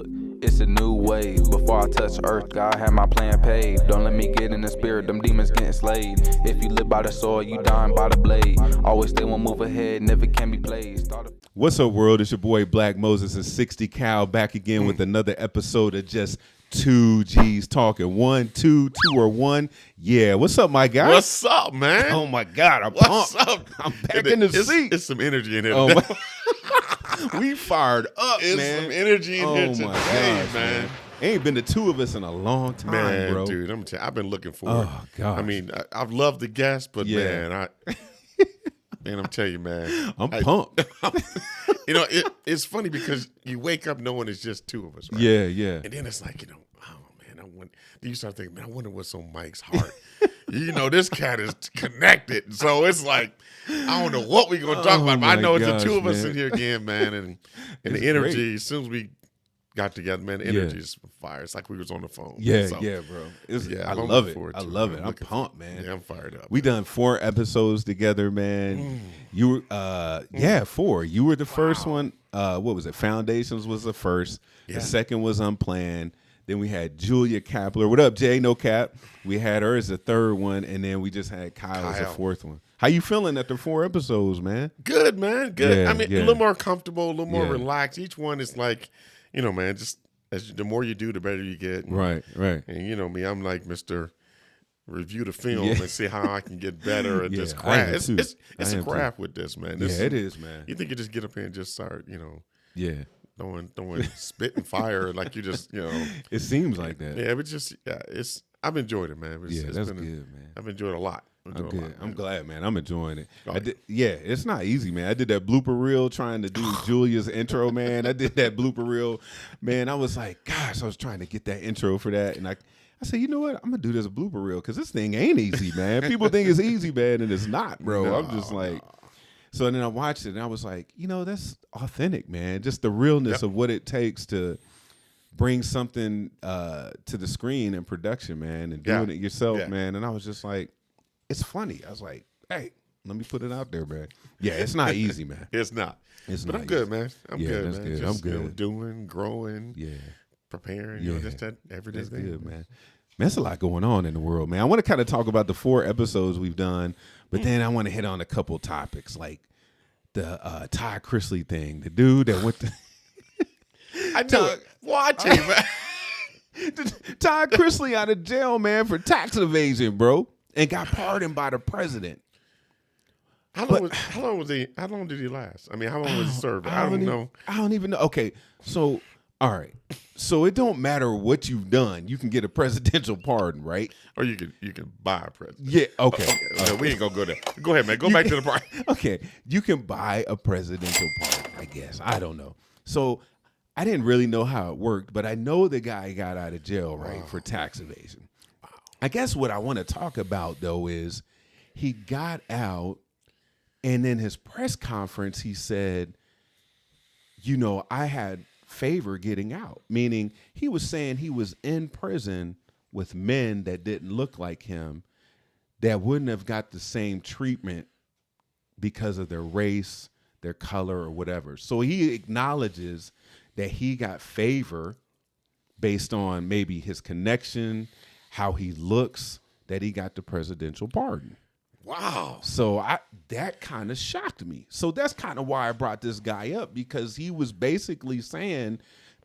Look, it's a new wave. Before I touch earth, God had my plan paved. Don't let me get in the spirit, them demons getting slayed. If you live by the sword, you dying by the blade. Always stay one move ahead, never can be played. What's up, world? It's your boy BlaqueMozes and 60 Cal back again with another episode of just two G's talking. 1, 2, 2 or 1. Yeah, what's up, my guy? What's up, man? Oh my God, I'm What's pumped. up? I'm back in the seat. It's some energy in here. Oh, today. we fired up, It's man. some energy in here Oh today, my gosh, man. Ain't been the two of us in a long time, Man, bro. dude, I'm telling you, I've been looking forward. Oh God. I mean, I've loved the guest, but Yeah. man, I'm telling you, man, I'm pumped. You know, it's funny because you wake up knowing it's just two of us, right? Yeah, yeah. And then it's like, you know, oh man, then you start thinking, man, I wonder what's on Mike's heart. You know, this cat is connected. So it's like, I don't know what we're going to talk about, but I know it's the two of us in here again, man. And the energy, great. as soon as we got together, man, the energy is fire. It's like we was on the phone. Yeah, So, yeah, bro. I I'm love looking it. forward I to love it. I'm looking pumped, man. Yeah, I'm fired up. We done 4 episodes together, man. You were 4. You were the first one. What was it? Foundations was the first. Yeah. The second was Unplanned. Then we had Julia Kapler. What up, Jay? No cap. We had her as the third one, and then we just had Kyle as the fourth one. How you feeling after 4 episodes, man? Good, man. Good. Yeah, I mean, yeah. a little more comfortable, a little more Yeah. relaxed. Each one is like, you know, man, just the more you do, the better you get. Right. And you know me, I'm like Mr. Review the film and see how I can get better at Yeah, this I craft. am too. It's I a am craft with this, man. Yeah, it is, man. You think you just get up here and just start, you know, Yeah. throwing spit and fire like you just, you know. It seems like that. Yeah, I've enjoyed it, man. That's good, man. I've enjoyed it a lot. I'm good. I'm glad, man. I'm enjoying it. Oh, It's not easy, man. I did that blooper reel trying to do Julia's intro, man. I did that blooper reel, man. I was like, gosh, I was trying to get that intro for that, and I said, you know what? I'm gonna do this blooper reel because this thing ain't easy, man. People think it's easy, man, and it's not, bro. No, I'm just like, so then I watched it, and I was like, you know, that's authentic, man. Just the realness of what it takes to bring something to the screen and production, man, and doing it yourself, man. And I was just like, it's funny. I was like, hey, let me put it out there, man. Yeah, it's not easy, man. It's not. It's but not I'm good, easy. man. I'm Yeah, good, that's man. good. Just, I'm you know, good. doing, growing, Yeah, preparing, you know, just that everyday that's thing. good, man. Man, there's a lot going on in the world, man. I want to kind of talk about the 4 episodes we've done, but then I want to hit on a couple topics like the Ty Chrisley thing, the dude that went to I know it. Watch it, man. Ty Chrisley out of jail, man, for tax evasion, bro, and got pardoned by the president. How long did he last? I mean, how long was he serving? I don't know. I don't even know. Okay, so all right, so it don't matter what you've done, you can get a presidential pardon, right? Or you can buy a president. Yeah. Okay. Okay, we ain't gonna go there. Go ahead, man. Go back to the part. Okay, you can buy a presidential pardon, I guess. I don't know. So I didn't really know how it worked, but I know the guy got out of jail, right, for tax evasion. I guess what I want to talk about, though, is he got out, and in his press conference, he said, you know, I had favor getting out, meaning he was saying he was in prison with men that didn't look like him, that wouldn't have got the same treatment because of their race, their color, or whatever. So he acknowledges that he got favor based on maybe his connection, how he looks, that he got the presidential pardon. Wow. So that kind of shocked me. So that's kind of why I brought this guy up, because he was basically saying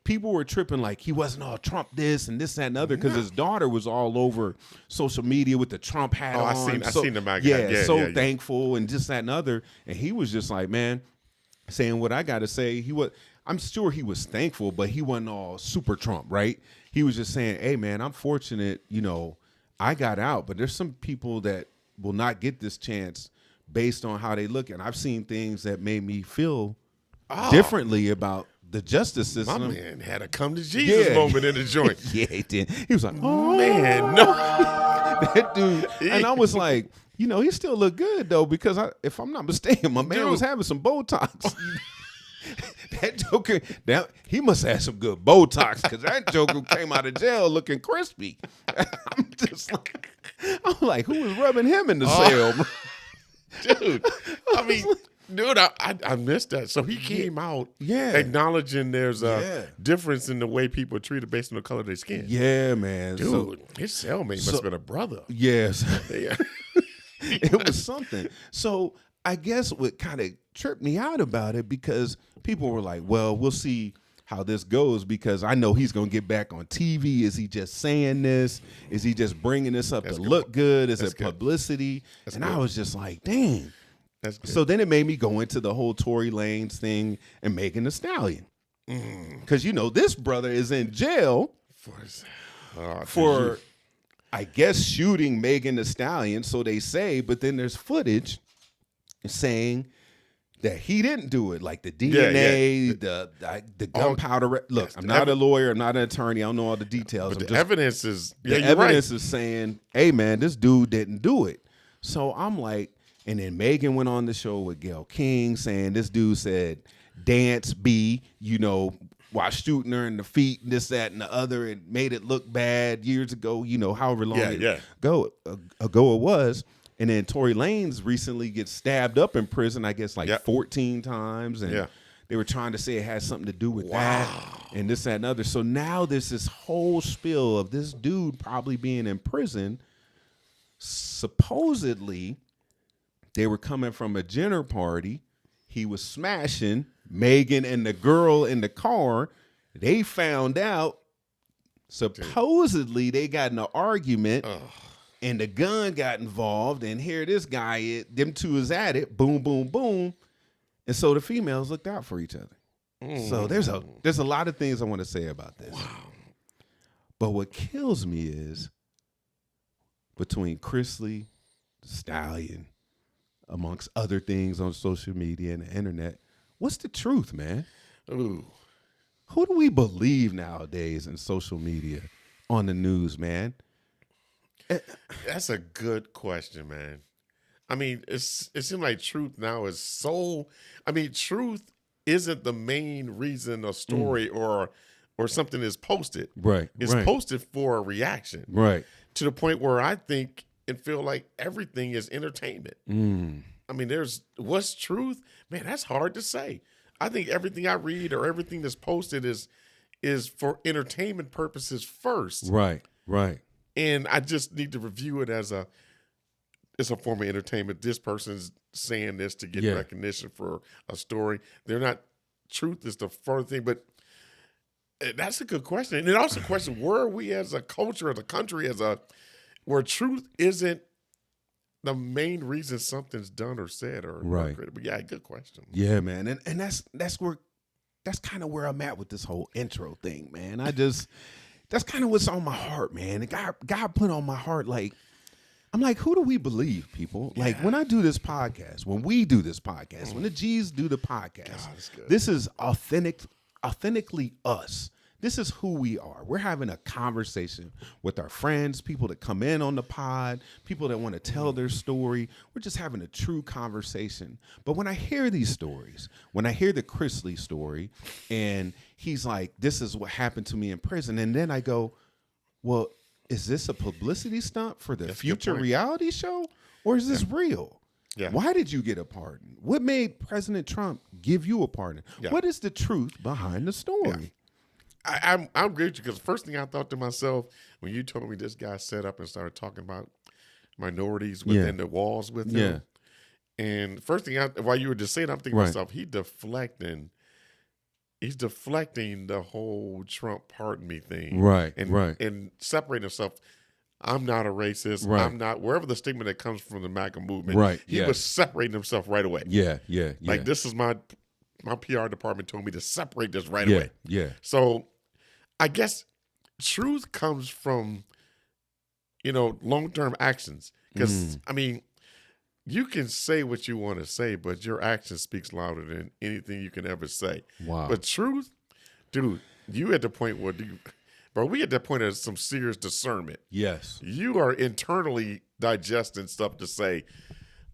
people were tripping like he wasn't all Trump this and this, that, and the other, because his daughter was all over social media with the Trump hat on. I seen the mag. Yeah, thankful and this, that, and the other. And he was just like, man, saying what I got to say. I'm sure he was thankful, but he wasn't all super Trump, right? He was just saying, hey, man, I'm fortunate, you know, I got out, but there's some people that will not get this chance based on how they look. And I've seen things that made me feel differently about the justice system. My man had a come to Jesus moment in the joint. Yeah, he did. He was like, oh, Man, no. that dude. And I was like, you know, he still look good, though, because if I'm not mistaken, my man was having some Botox. That Joker, he must have had some good Botox, because that Joker came out of jail looking crispy. I'm just like, who was rubbing him in the cell? Dude, I mean, Dude, I missed that. So he came out acknowledging there's a difference in the way people are treated based on the color of their skin. Yeah, man. Dude, his cellmate must have been a brother. Yes. Yeah. It was something. So I guess what kind of tripped me out about it, because people were like, well, we'll see how this goes, because I know he's going to get back on TV. Is he just saying this? Is he just bringing this up to look good? Is it publicity? And I was just like, dang. That's good. So then it made me go into the whole Tory Lanez thing and Megan Thee Stallion. Because, this brother is in jail for I guess, shooting Megan Thee Stallion, so they say, but then there's footage saying that he didn't do it, like the DNA, the gunpowder. Look, I'm not a lawyer, I'm not an attorney, I don't know all the details. But the evidence is is saying, hey man, this dude didn't do it. So I'm like, and then Megan went on the show with Gayle King saying this dude said dance B, while shooting her in the feet, and this, that, and the other, and made it look bad years ago, however long ago it was. And then Tory Lanez recently gets stabbed up in prison, I guess, 14 times. And they were trying to say it had something to do with that and this, that, and other. So now there's this whole spill of this dude probably being in prison. Supposedly, they were coming from a dinner party. He was smashing Megan and the girl in the car. They found out. Supposedly, they got in an argument. And the gun got involved, and here this guy, them two is at it, boom, boom, boom. And so the females looked out for each other. So there's a lot of things I want to say about this. Wow. But what kills me is between Chrisley, Stallion, amongst other things on social media and the internet, what's the truth, man? Ooh. Who do we believe nowadays in social media, on the news, man? That's a good question, man. I mean, it seems like truth now is so. I mean, truth isn't the main reason a story or something is posted. Right. It's posted for a reaction. Right. To the point where I think and feel like everything is entertainment. I mean, what's truth? Man, that's hard to say. I think everything I read or everything that's posted is for entertainment purposes first. Right. Right. And I just need to review it as a form of entertainment. This person's saying this to get recognition for a story. They're not. Truth is the first thing, but that's a good question. And it also a question: where are we as a culture, as a country, where truth isn't the main reason something's done or said or created? But yeah, good question. Yeah, man, and that's kind of where I'm at with this whole intro thing, man. That's kind of what's on my heart, man. God put on my heart, I'm like, who do we believe, people? Yeah. Like, when I do this podcast, when we do this podcast, when the G's do the podcast, this is authentically us. This is who we are. We're having a conversation with our friends, people that come in on the pod, people that want to tell their story. We're just having a true conversation. But when I hear these stories, when I hear the Chrisley story, and he's like, this is what happened to me in prison, and then I go, well, is this a publicity stunt for the future reality show, or is this real? Yeah. Why did you get a pardon? What made President Trump give you a pardon? Yeah. What is the truth behind the story? Yeah. I'm grateful, because the first thing I thought to myself when you told me this guy set up and started talking about minorities within the walls with him, and the first thing while you were just saying, I'm thinking to myself, he's deflecting the whole Trump pardon me thing, and separating himself. I'm not a racist. I'm not, wherever the stigma that comes from the MAGA movement. He was separating himself right away. Like, this is my PR department told me to separate this right away. So I guess truth comes from, long-term actions. Because, I mean, you can say what you want to say, but your action speaks louder than anything you can ever say. Wow. But truth, dude, you at the point where, we at that point of some serious discernment. Yes. You are internally digesting stuff to say.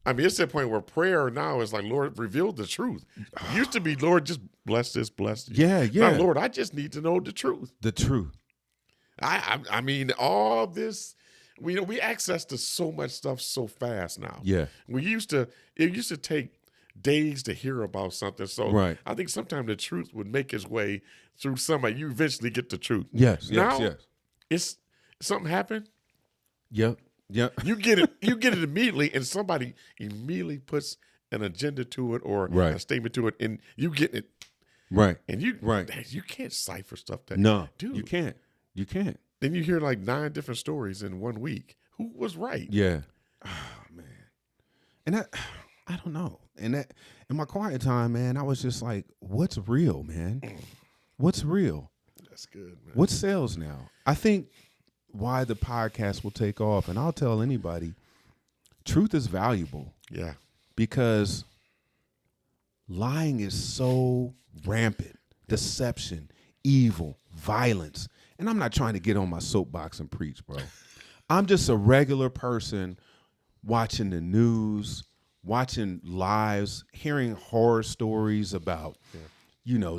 I mean, it's that point where prayer now is like, Lord, reveal the truth. It used to be, Lord, just bless this, bless you. Yeah. Now, Lord, I just need to know the truth. The truth. I mean, all this, we access to so much stuff so fast now. Yeah. It used to take days to hear about something. So Right. I think sometimes the truth would make its way through somebody. You eventually get the truth. Yes, Now, yes. it's something happened. Yep. You get it. You get it immediately, and somebody immediately puts an agenda to it or Right. a statement to it, and you get it. Right. And you Right. you can't cipher stuff that. No, dude. you can't. You can't. Then you hear like 9 different stories in 1 week. Who was right? Yeah. Oh, man. And I don't know. And that in my quiet time, man, I was just like, what's real, man? What's real? That's good, man. What sells now? I think why the podcast will take off, and I'll tell anybody, truth is valuable Yeah. because lying is so rampant. Deception, evil, violence. And I'm not trying to get on my soapbox and preach, bro. I'm just a regular person watching the news, watching lives, hearing horror stories about,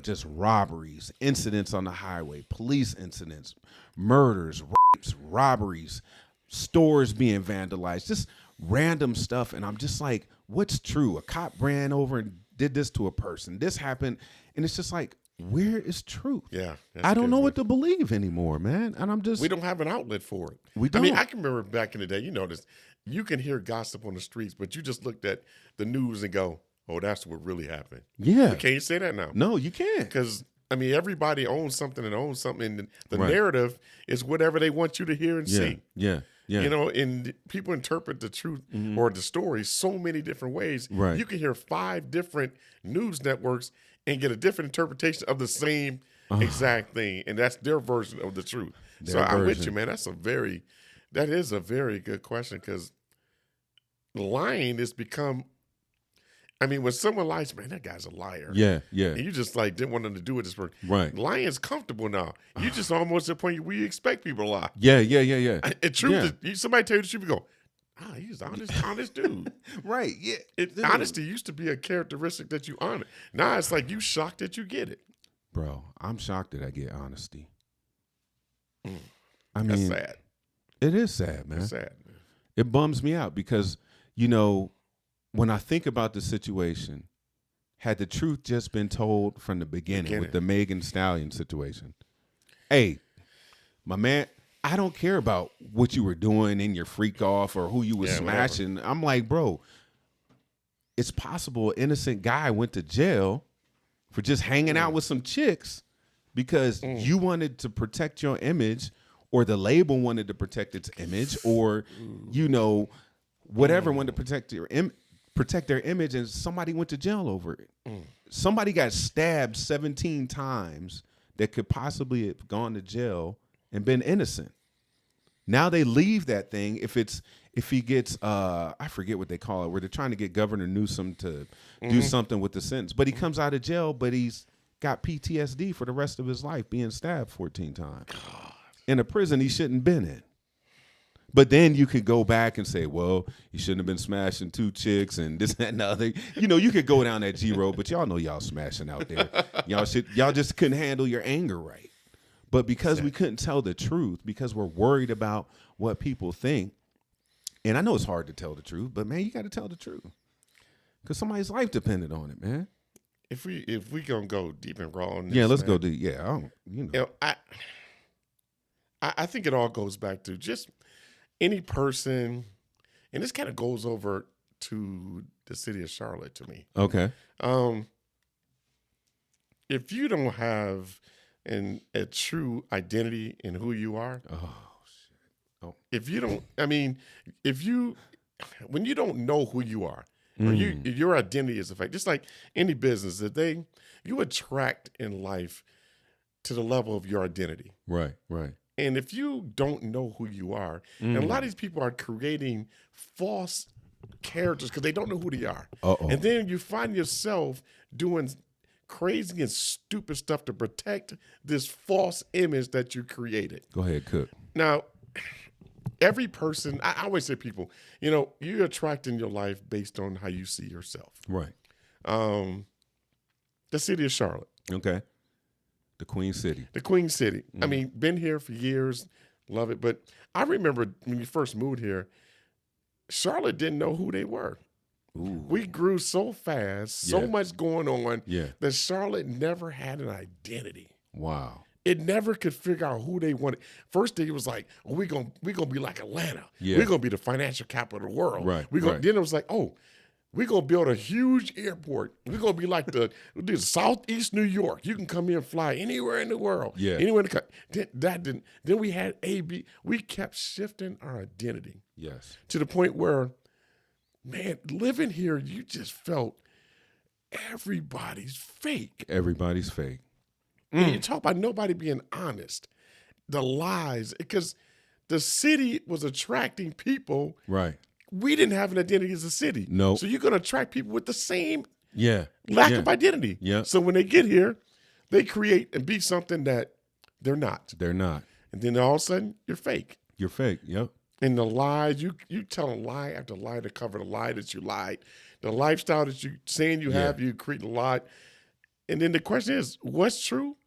just robberies, incidents on the highway, police incidents, murders, rapes, robberies, stores being vandalized, just random stuff. And I'm just like, what's true? A cop ran over and did this to a person. This happened. And it's just like, where is truth? Yeah. I don't know what to believe anymore, man. And I'm just... We don't have an outlet for it. We don't. I mean, I can remember back in the day, this. You can hear gossip on the streets, but you just looked at the news and go, oh, that's what really happened. Yeah. You can't say that now. No, you can't. Because, everybody owns something and owns something. And the Right. narrative is whatever they want you to hear and see. Yeah. And people interpret the truth or the story so many different ways. Right. You can hear 5 different news networks and get a different interpretation of the same exact thing. And that's their version of the truth. So I'm with you, man. That is a very good question because lying has become, when someone lies, man, that guy's a liar. Yeah. And you just didn't want them to do it this person. Right. Lying's comfortable now. You just almost at the point where you expect people to lie. Yeah. And truth is, somebody tell you the truth, you go, he's an honest dude. Right. Yeah. Honesty used to be a characteristic that you honor. Now it's like you shocked that you get it. Bro, I'm shocked that I get honesty. That's sad. It is sad, man. It's sad, man. It bums me out because, when I think about the situation, had the truth just been told from the beginning with the Megan Stallion situation, hey, my man, I don't care about what you were doing in your freak off or who you were smashing. Whatever. I'm like, bro, it's possible an innocent guy went to jail for just hanging out with some chicks because you wanted to protect your image or the label wanted to protect its image or, whatever wanted to protect their image and somebody went to jail over it. Somebody got stabbed 17 times that could possibly have gone to jail and been innocent. Now they leave that thing if he gets I forget what they call it, where they're trying to get Governor Newsom to do something with the sentence. But he comes out of jail, but he's got PTSD for the rest of his life, being stabbed 14 times. God. In a prison he shouldn't been in. But then you could go back and say, well, he shouldn't have been smashing 2 chicks and this, that, and the other. You could go down that G road, but y'all know y'all smashing out there. Y'all just couldn't handle your anger right. But because we couldn't tell the truth, because we're worried about what people think, and I know it's hard to tell the truth, but man, you got to tell the truth because somebody's life depended on it, man. If we gonna go deep and raw on this, let's go deep. Yeah, I think it all goes back to just any person, and this kind of goes over to the city of Charlotte to me. Okay. If you don't have a true identity in who you are, if you don't, when you don't know who you are, or your identity is a fact, just like any business that you attract in life to the level of your identity. Right. And if you don't know who you are, and a lot of these people are creating false characters because they don't know who they are. And then you find yourself doing crazy and stupid stuff to protect this false image that you created. Go ahead, Cook. Now, every person, I always say people, you're attracting your life based on how you see yourself. Right. The city of Charlotte. Okay. The Queen City. The Queen City. Been here for years, love it. But I remember when you first moved here, Charlotte didn't know who they were. Ooh. We grew so fast, so Yeah. much going on, Yeah. that Charlotte never had an identity. Wow. It never could figure out who they wanted. First thing it was like, oh, we're gonna be like Atlanta. Yeah. We're gonna be the financial capital of the world. Right, Then it was like, oh, we're gonna build a huge airport. We're gonna be like the Southeast New York. You can come here and fly anywhere in the world. Yeah. Anywhere in the country. Then we had AB. We kept shifting our identity Yes. to the point where, man, living here, you just felt everybody's fake. Everybody's fake. And you talk about nobody being honest, the lies, because the city was attracting people. Right. We didn't have an identity as a city. No. So you're going to attract people with the same Yeah. lack Yeah. of identity. Yeah. So when they get here, they create and be something that they're not. They're not. And then all of a sudden, you're fake. You're fake. Yep. And the lies, you tell a lie after lie to cover the lie that you lied. The lifestyle that you saying you have, you create a lie. And then the question is, what's true?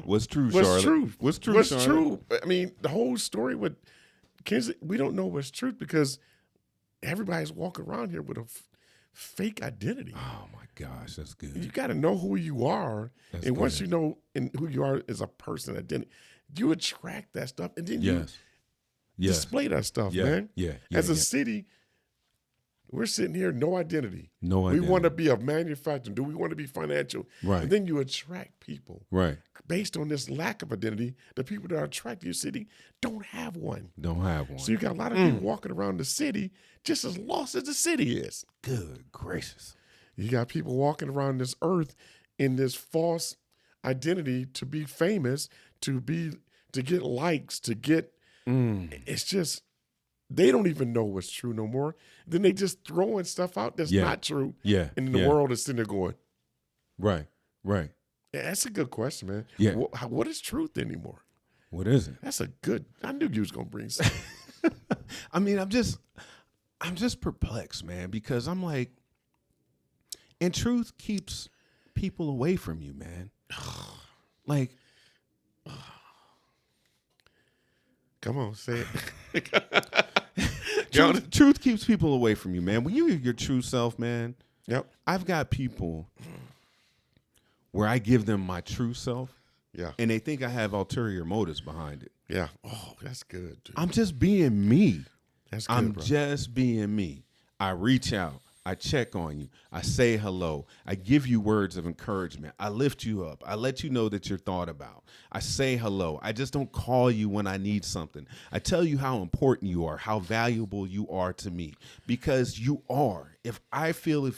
What's true, What's Charlotte? true? What's true, What's Charlotte? true? I mean, the whole story with Kansas, we don't know what's truth because everybody's walking around here with a fake identity. Oh my gosh, that's good. You got to know who you are, That's and once good. you know who you are as a person, identity, you attract that stuff, and then you Yes. Yeah. display that stuff, Yeah. man. Yeah. As a yeah. city, we're sitting here, no identity. No We identity. want to be a manufacturer. Do we want to be financial? Right. And then you attract people Right. based on this lack of identity. The people that are attracted to your city don't have one. Don't have one. So you got a lot of people walking around the city just as lost as the city is. Good gracious. You got people walking around this earth in this false identity to be famous, to get likes, to get. It's just they don't even know what's true no more. Then they just throwing stuff out that's Yeah. not true. Yeah. And the yeah. world is sitting there going, Right. Right. yeah, that's a good question, man. Yeah. What is truth anymore? What is it? That's a good. I knew you was gonna bring something. I mean, I'm just perplexed, man, because I'm like, and truth keeps people away from you, man. Like, Come on, say it. truth keeps people away from you, man. When you're your true self, man, Yep. I've got people where I give them my true self, Yeah. and they think I have ulterior motives behind it. Yeah. Oh, that's good, dude. I'm just being me. That's good, I'm bro. just being me. I reach out. I check on you. I say hello. I give you words of encouragement. I lift you up. I let you know that you're thought about. I say hello. I just don't call you when I need something. I tell you how important you are, how valuable you are to me, because you are. If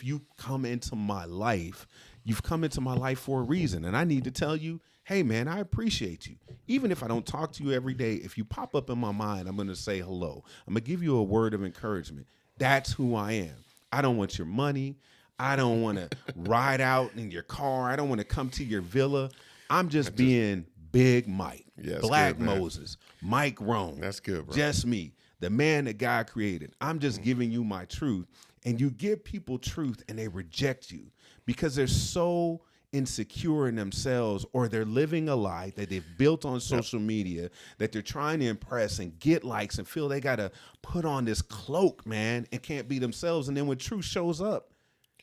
you come into my life, you've come into my life for a reason. And I need to tell you, hey, man, I appreciate you. Even if I don't talk to you every day, if you pop up in my mind, I'm going to say hello. I'm going to give you a word of encouragement. That's who I am. I don't want your money. I don't want to ride out in your car. I don't want to come to your villa. I'm just being Big Mike, Yeah, that's Black good, man. Moses, Mike Rome. That's good, bro. Just me, the man that God created. I'm just giving you my truth. And you give people truth and they reject you because they're so insecure in themselves, or they're living a lie that they've built on social media that they're trying to impress and get likes and feel they got to put on this cloak, man, and can't be themselves. And then when truth shows up,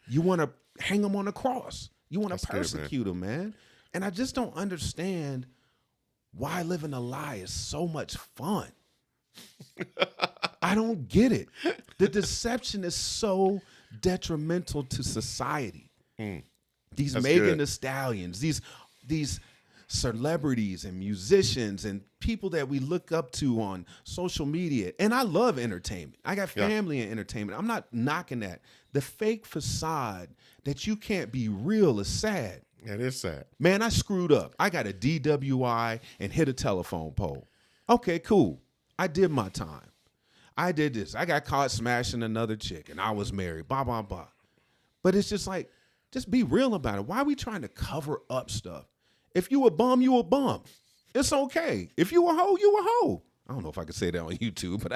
you want to hang them on a cross. You want to persecute them, man. And I just don't understand why living a lie is so much fun. I don't get it. The deception is so detrimental to society. These That's Megan good. Thee Stallions, these celebrities and musicians and people that we look up to on social media. And I love entertainment. I got family in entertainment. I'm not knocking that. The fake facade that you can't be real is sad. That is sad. Man, I screwed up. I got a DWI and hit a telephone pole. Okay, cool. I did my time. I did this. I got caught smashing another chick and I was married. Blah, blah, blah. But it's just like, just be real about it. Why are we trying to cover up stuff? If you a bum, you a bum. It's okay. If you a hoe, you a hoe. I don't know if I can say that on YouTube, but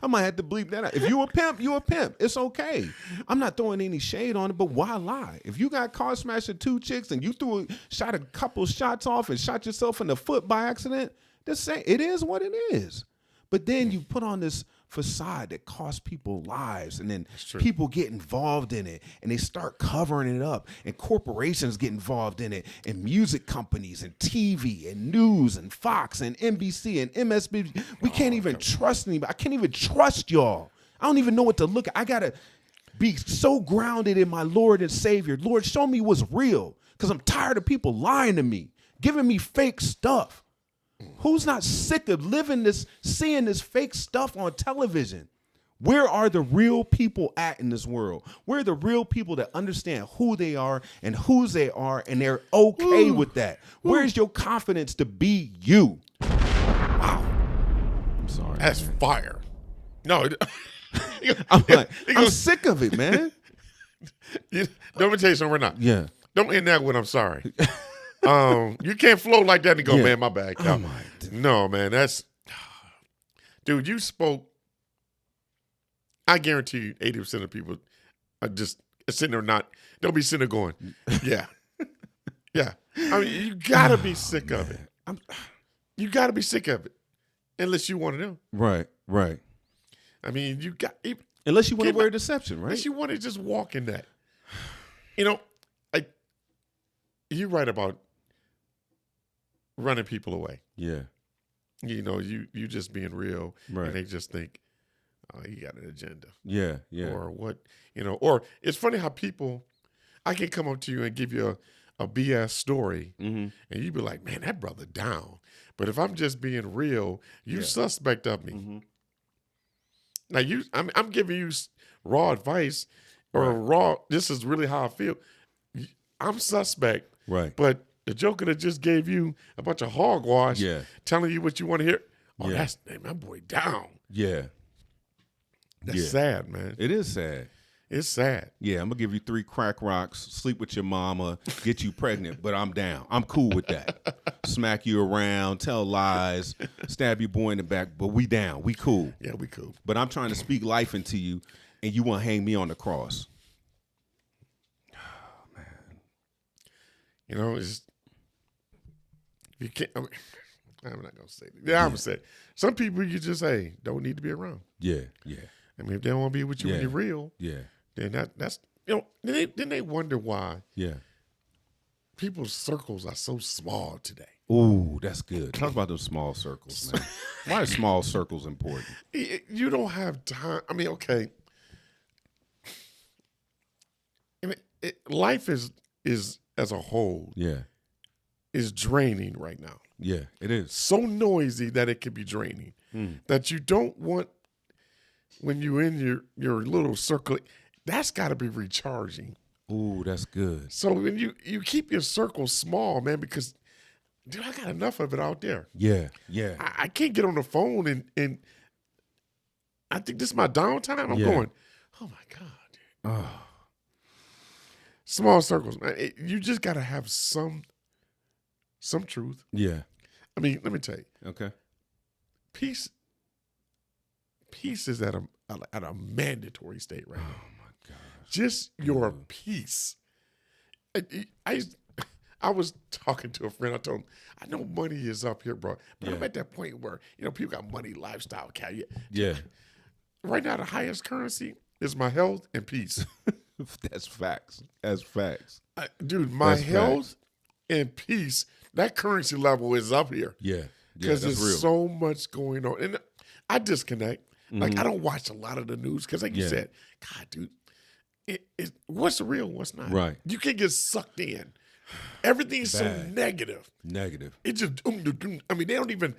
I might have to bleep that out. If you a pimp, you a pimp. It's okay. I'm not throwing any shade on it, but why lie? If you got car smashing 2 chicks and you shot a couple shots off and shot yourself in the foot by accident, just say it is what it is. But then you put on this facade that costs people lives, and then people get involved in it and they start covering it up, and corporations get involved in it, and music companies and TV and news and Fox and NBC and MSNBC. We can't even trust anybody. I can't even trust y'all. I don't even know what to look at. I gotta be so grounded in my Lord and Savior. Lord, show me what's real, because I'm tired of people lying to me, giving me fake stuff. Who's not sick of seeing this fake stuff on television? Where are the real people at in this world? Where are the real people that understand who they are and whose they are, and they're okay with that? Where's your confidence to be you? Wow. I'm sorry. That's fire. No. I'm sick of it, man. Let me tell you something right now. Yeah. Don't end that with I'm sorry. You can't flow like that and go, man, my bad. No, man, dude, you spoke. I guarantee you 80% of people are just sitting there don't be sitting there going, yeah. Yeah. I mean, you gotta be sick of it. You gotta be sick of it. Unless you want to know. Right. I mean, unless you want to wear deception, right? Unless you want to just walk in that. You know, you're right about running people away. Yeah. You know, you just being real, right. And they just think, oh, you got an agenda. Yeah. Or what, or it's funny how I can come up to you and give you a BS story, and you be like, man, that brother down. But if I'm just being real, you suspect of me. Mm-hmm. Now I'm giving you raw advice or this is really how I feel. I'm suspect. Right. But the joker that just gave you a bunch of hogwash, telling you what you want to hear, that's my boy down. Yeah. That's sad, man. It is sad. It's sad. Yeah, I'm going to give you 3 crack rocks, sleep with your mama, get you pregnant, but I'm down. I'm cool with that. Smack you around, tell lies, stab your boy in the back, but we down. We cool. Yeah, we cool. But I'm trying to speak life into you, and you want to hang me on the cross. Oh, man. You can't. I'm not going to say that. Yeah, I'm going to say it. Some people you just say don't need to be around. Yeah. I mean, if they don't want to be with you when you're real, then that's then they wonder why. Yeah. People's circles are so small today. Ooh, that's good. Talk about those small circles, man. Why are small circles important? You don't have time. I mean, okay. I mean, life is as a whole. Is draining right now. Yeah, it is. So noisy that it can be draining. That you don't want, when you're in your little circle, that's got to be recharging. Ooh, that's good. So when you keep your circle small, man, because, dude, I got enough of it out there. Yeah. I can't get on the phone and I think this is my downtime. I'm going, oh, my God, dude. Oh. Small circles, man. You just got to have some truth. Yeah. I mean, let me tell you. Okay. Peace is at a mandatory state right now. Oh my gosh. Just your peace. I was talking to a friend. I told him, I know money is up here, bro, but I'm at that point where people got money, lifestyle, Yeah. Right now, the highest currency is my health and peace. That's facts. Dude, my health and peace. That currency level is up here. Yeah. Because there's real. so much going on. And I disconnect. Like, I don't watch a lot of the news because, like you said, God, dude, what's real, what's not? Right. You can get sucked in. Everything's so negative. It just, I mean, they don't even,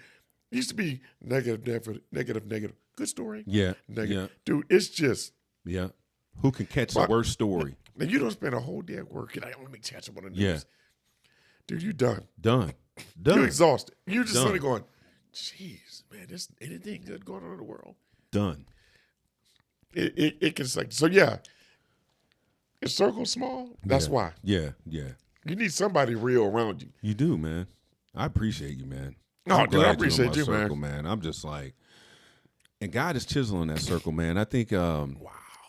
it used to be negative. Good story. Yeah. Negative. Yeah. Dude, it's just. Yeah. Who can catch the worst story? Now, you don't spend a whole day at work and I only catch up on the news. Yeah. Dude, you done. You're exhausted. You're just suddenly going, jeez, man, there's anything good going on in the world? Done. It can suck. So, yeah, your circle's small. That's why. Yeah. You need somebody real around you. You do, man. I appreciate you, man. Oh, dude, I appreciate you, circle, man. I'm just like, and God is chiseling that circle, man. I think, wow.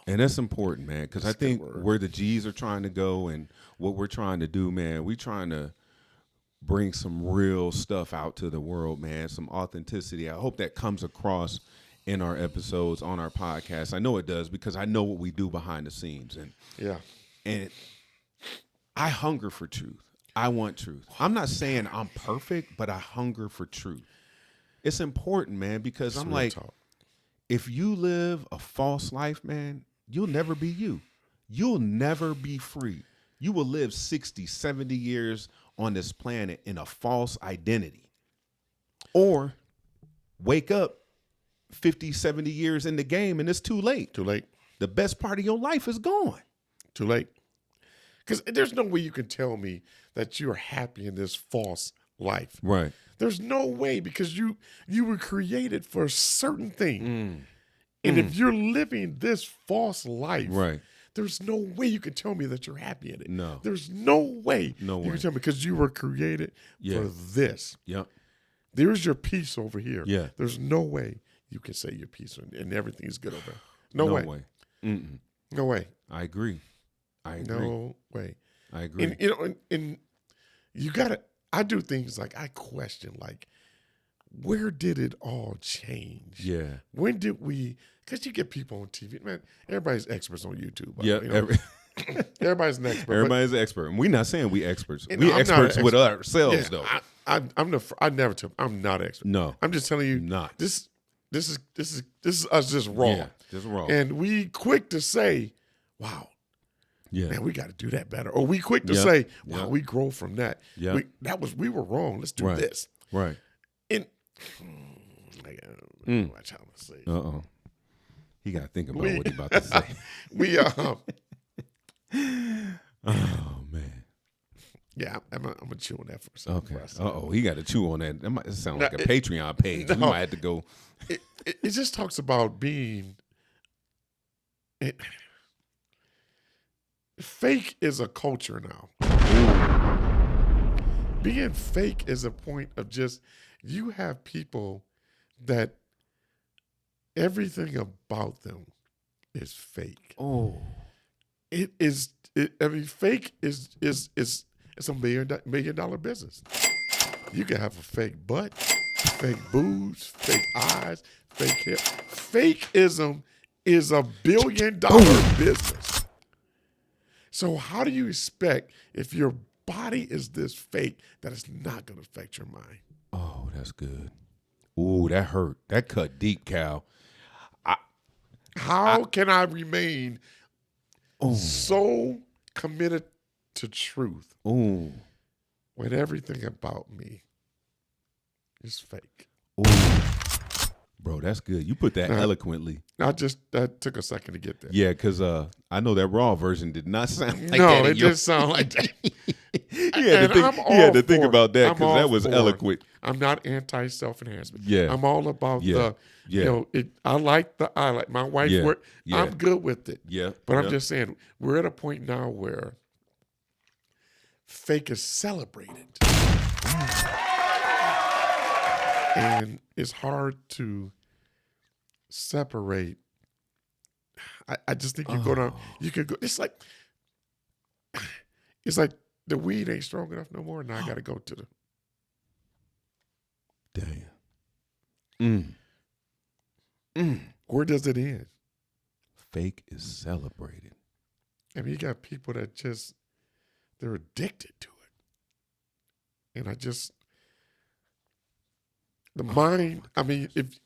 And that's important, man, because I think where the G's are trying to go and what we're trying to do, man, we trying to bring some real stuff out to the world, man, some authenticity. I hope that comes across in our episodes on our podcast. I know it does because I know what we do behind the scenes, and I hunger for truth. I want truth. I'm not saying I'm perfect, but I hunger for truth. It's important, man, because I'm like, if you live a false life, man, you'll never be you. You'll never be free. You will live 60, 70 years on this planet in a false identity. Or wake up 50, 70 years in the game and it's too late. Too late. The best part of your life is gone. Too late. Because there's no way you can tell me that you're happy in this false life. Right. There's no way, because you were created for a certain thing. And if you're living this false life, right, there's no way you can tell me that you're happy in it. No. There's no way you can tell me, because you were created for this. Yep. There's your peace over here. Yeah. There's no way you can say you're peaceful and everything's good over there. No way. Mm-mm. No way. I agree. No way. I agree. And, you know, and you gotta, I do things like, I question, like, where did it all change? Yeah. When did we, because you get people on TV, man, everybody's experts on YouTube. Yeah. You know? Everybody's an expert. Everybody's an expert. And we're not saying we experts. And We I'm not experts an with expert. ourselves, though. I never tell, I'm not an expert. No. I'm just telling you, Not. this is us just raw. Yeah, just raw. And we quick to say, wow, yeah. man, we got to do that better. Or we quick to Yep. say, wow, Yep. we grow from that. Yep. We were wrong. Let's do Right. this. Right. And watch how I'm gonna say. Uh-oh. He got to think about what he's about to say. We Oh, man. yeah, I'm gonna chew on that for a second. Okay. Uh-oh. He got to chew on that. That might sound like a it- Patreon page. We no. might have to go. It just talks about being. Fake is a culture now. Being fake is a point of just, you have people that everything about them is fake. Oh. It is. Fake is it's a $1 million business. You can have a fake butt, fake boobs, fake eyes, fake hair. Fakeism is a $1 billion business. So how do you expect, if your body is this fake, that it's not going to affect your mind? Oh, that's good. Ooh, that hurt. That cut deep, Cal. How can I remain so committed to truth Ooh. when everything about me is fake? Ooh. Bro, that's good. You put that eloquently. That took a second to get there. Yeah, because I know that raw version did not sound like that. No, it didn't sound like that. He had to think about that, because that was eloquent. I'm not anti-self-enhancement. Yeah. I'm all about Yeah. I like my wife. Yeah. I'm good with it. Yeah. But I'm Yeah. just saying, we're at a point now where fake is celebrated. And it's hard to separate. I just think you go down, you could go, it's like the weed ain't strong enough no more. Now I got to go to the. Damn. Where does it end? Fake is celebrated. I mean, you got people that just, they're addicted to it. And the mind, I mean, if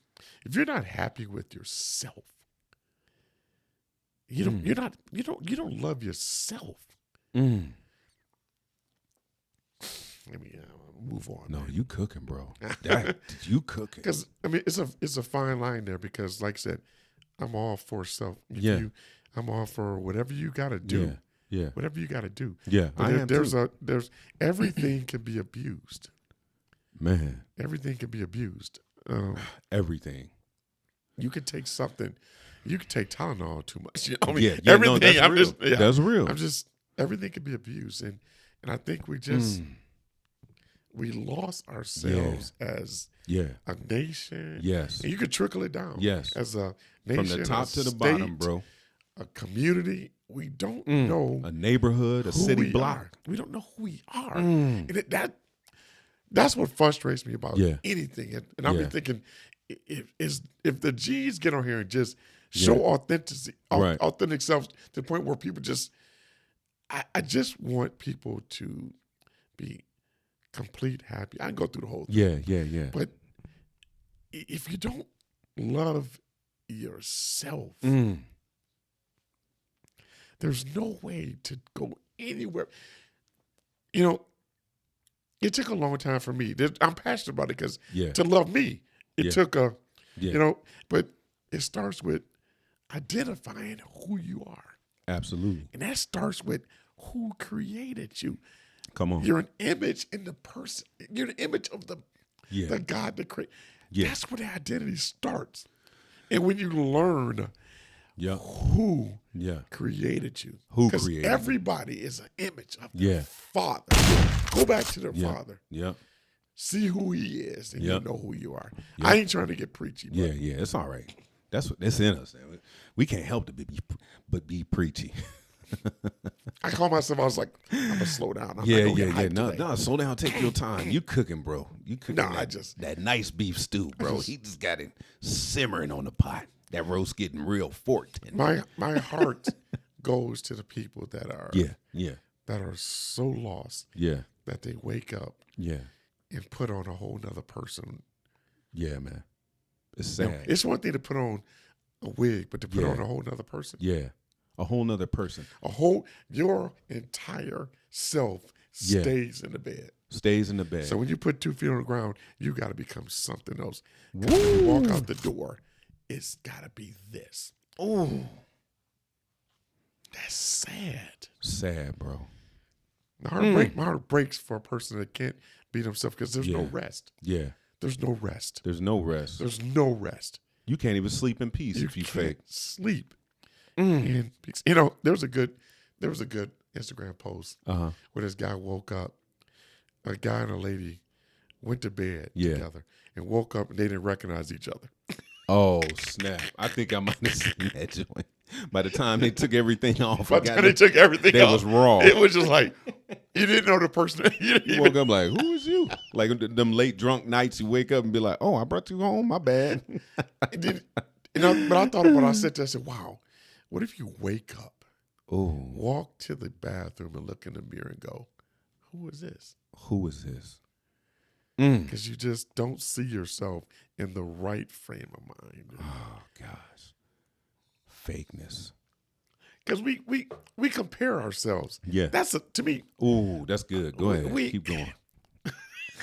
you're not happy with yourself, you don't love yourself. I mean, move on. No, man. you cooking, bro. You cooking. Because I mean, it's a fine line there, because like I said, I'm all for self. I'm all for whatever you got to do. Yeah. Whatever you got to do. Yeah. But there's everything can be abused. Man. Everything can be abused. Everything. You can take something. You can take Tylenol too much. You know, I mean, Yeah, everything. no, that's I'm real. just, yeah, That's real. I'm just, everything can be abused, and I think we just we lost ourselves as a nation. Yes. And you could trickle it down. Yes. As a nation, From the top a to the state, bottom, bro. A community. We don't know A neighborhood, a who city we block. are. We don't know who we are. And that's what frustrates me about anything. And I've been thinking, if the G's get on here and just show authentic selves to the point where people just, I just want people to be complete happy. I can go through the whole thing. Yeah. But if you don't love yourself, there's no way to go anywhere. You know, it took a long time for me. I'm passionate about it because to love me, it took but it starts with identifying who you are. Absolutely. And that starts with who created you. Come on. You're an image in the person. You're the image of the God that created. That's where the identity starts. And when you learn who created you. Because everybody is an image of their father. Go back to their father. Yeah. See who he is, and you know who you are. I ain't trying to get preachy. But It's all right. That's in us. We can't help but be preachy. I call myself, I was like, I'm going to slow down. No, slow down. Take your time. You cooking, bro. You cooking that nice beef stew, bro. He just got it simmering on the pot. That roast getting real forked. My heart goes to the people that are that are so lost that they wake up and put on a whole nother person. Yeah, man. It's sad. Now, it's one thing to put on a wig, but to put on a whole nother person. Yeah. A whole nother person. Your entire self stays in the bed. Stays in the bed. So when you put 2 feet on the ground, you got to become something else. When you walk out the door, it's got to be this. Oh. That's sad. Sad, bro. My heart breaks for a person that can't be themselves because there's no rest. Yeah. There's no rest. There's no rest. There's no rest. You can't even sleep in peace if you fake. Sleep. And you know, there was a good Instagram post where this guy woke up. A guy and a lady went to bed together and woke up and they didn't recognize each other. Oh, snap. I think I might have seen that joint. By the time they took everything off, they was raw. It was just like, you didn't know the person. You woke up like, who is you? Like them late drunk nights, you wake up and be like, oh, I brought you home, my bad. But I thought about it. I said, wow, what if you wake up, walk to the bathroom and look in the mirror and go, who is this? Who is this? Because you just don't see yourself in the right frame of mind. Oh, gosh. Fakeness. Because we compare ourselves. Yeah. To me. Ooh, that's good. Go ahead. Keep going.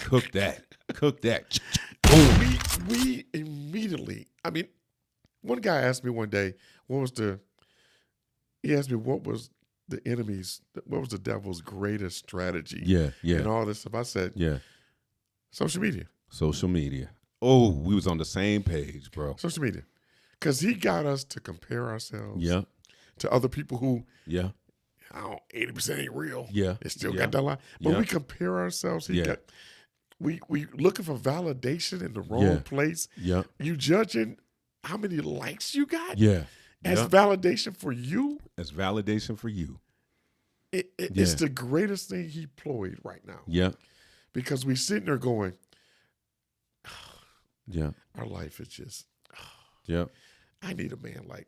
Cook that. We immediately, I mean, one guy asked me one day, what was the devil's greatest strategy? Yeah. And all this stuff. I said, social media. Social media. Oh, we was on the same page, bro. Social media. Because he got us to compare ourselves to other people who 80% ain't real. It still got that lie. But we compare ourselves. We looking for validation in the wrong place. You judging how many likes you got as validation for you. As validation for you. It's the greatest thing he ployed right now. Because we sitting there going, our life is just, I need a man like,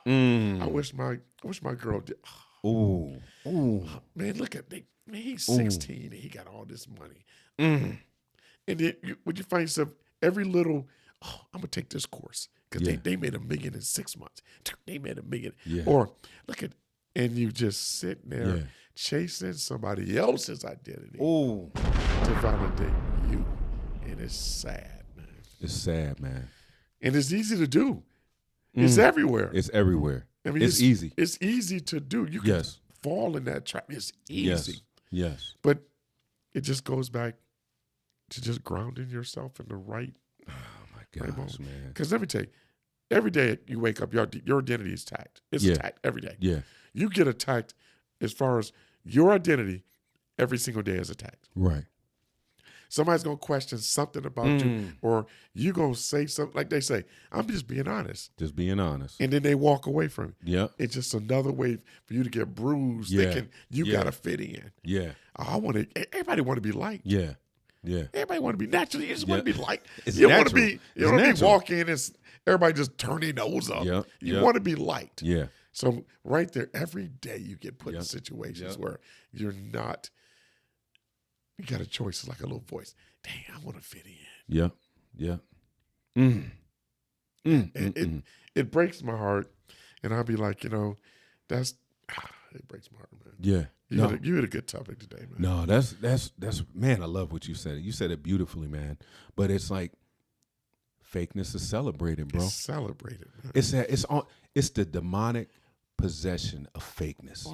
I wish my girl did. Man, look at he's 16 and he got all this money. And then would you find yourself every little, I'm gonna take this course because they made $1 million in 6 months. They made $1 million. Or look at, and you just sitting there chasing somebody else's identity to validate you, and it's sad, man. It's sad, man. And it's easy to do. It's everywhere. It's everywhere. I mean, it's easy. It's easy to do. You can fall in that trap. It's easy. Yes. But it just goes back to just grounding yourself in the right. Oh my gosh, man. Because let me tell you, every day you wake up, your identity is attacked. It's attacked every day. Yeah. You get attacked as far as your identity every single day is attacked. Right. Somebody's going to question something about you, or you going to say something like they say, I'm just being honest. Just being honest. And then they walk away from it. Yeah. It's just another way for you to get bruised thinking you got to fit in. Yeah. Everybody want to be liked. Yeah. Yeah. Everybody want to be natural. You just want to be light. It's You don't want to natural. be. You It's don't want to be natural. walking and everybody just turn their nose up. Yep. You Yep. want to be light. Yeah. So right there, every day you get put in Yep. situations Yep. where you're not. You got a choice. It's like a little voice. Dang, I want to fit in. Yeah. Yeah. It breaks my heart, and I'll be like, that's it breaks my heart, man. Yeah. You had a good topic today, man. No, that's man, I love what you said. You said it beautifully, man. But it's like fakeness is celebrated, bro. It's celebrated, man. It's the demonic possession of fakeness.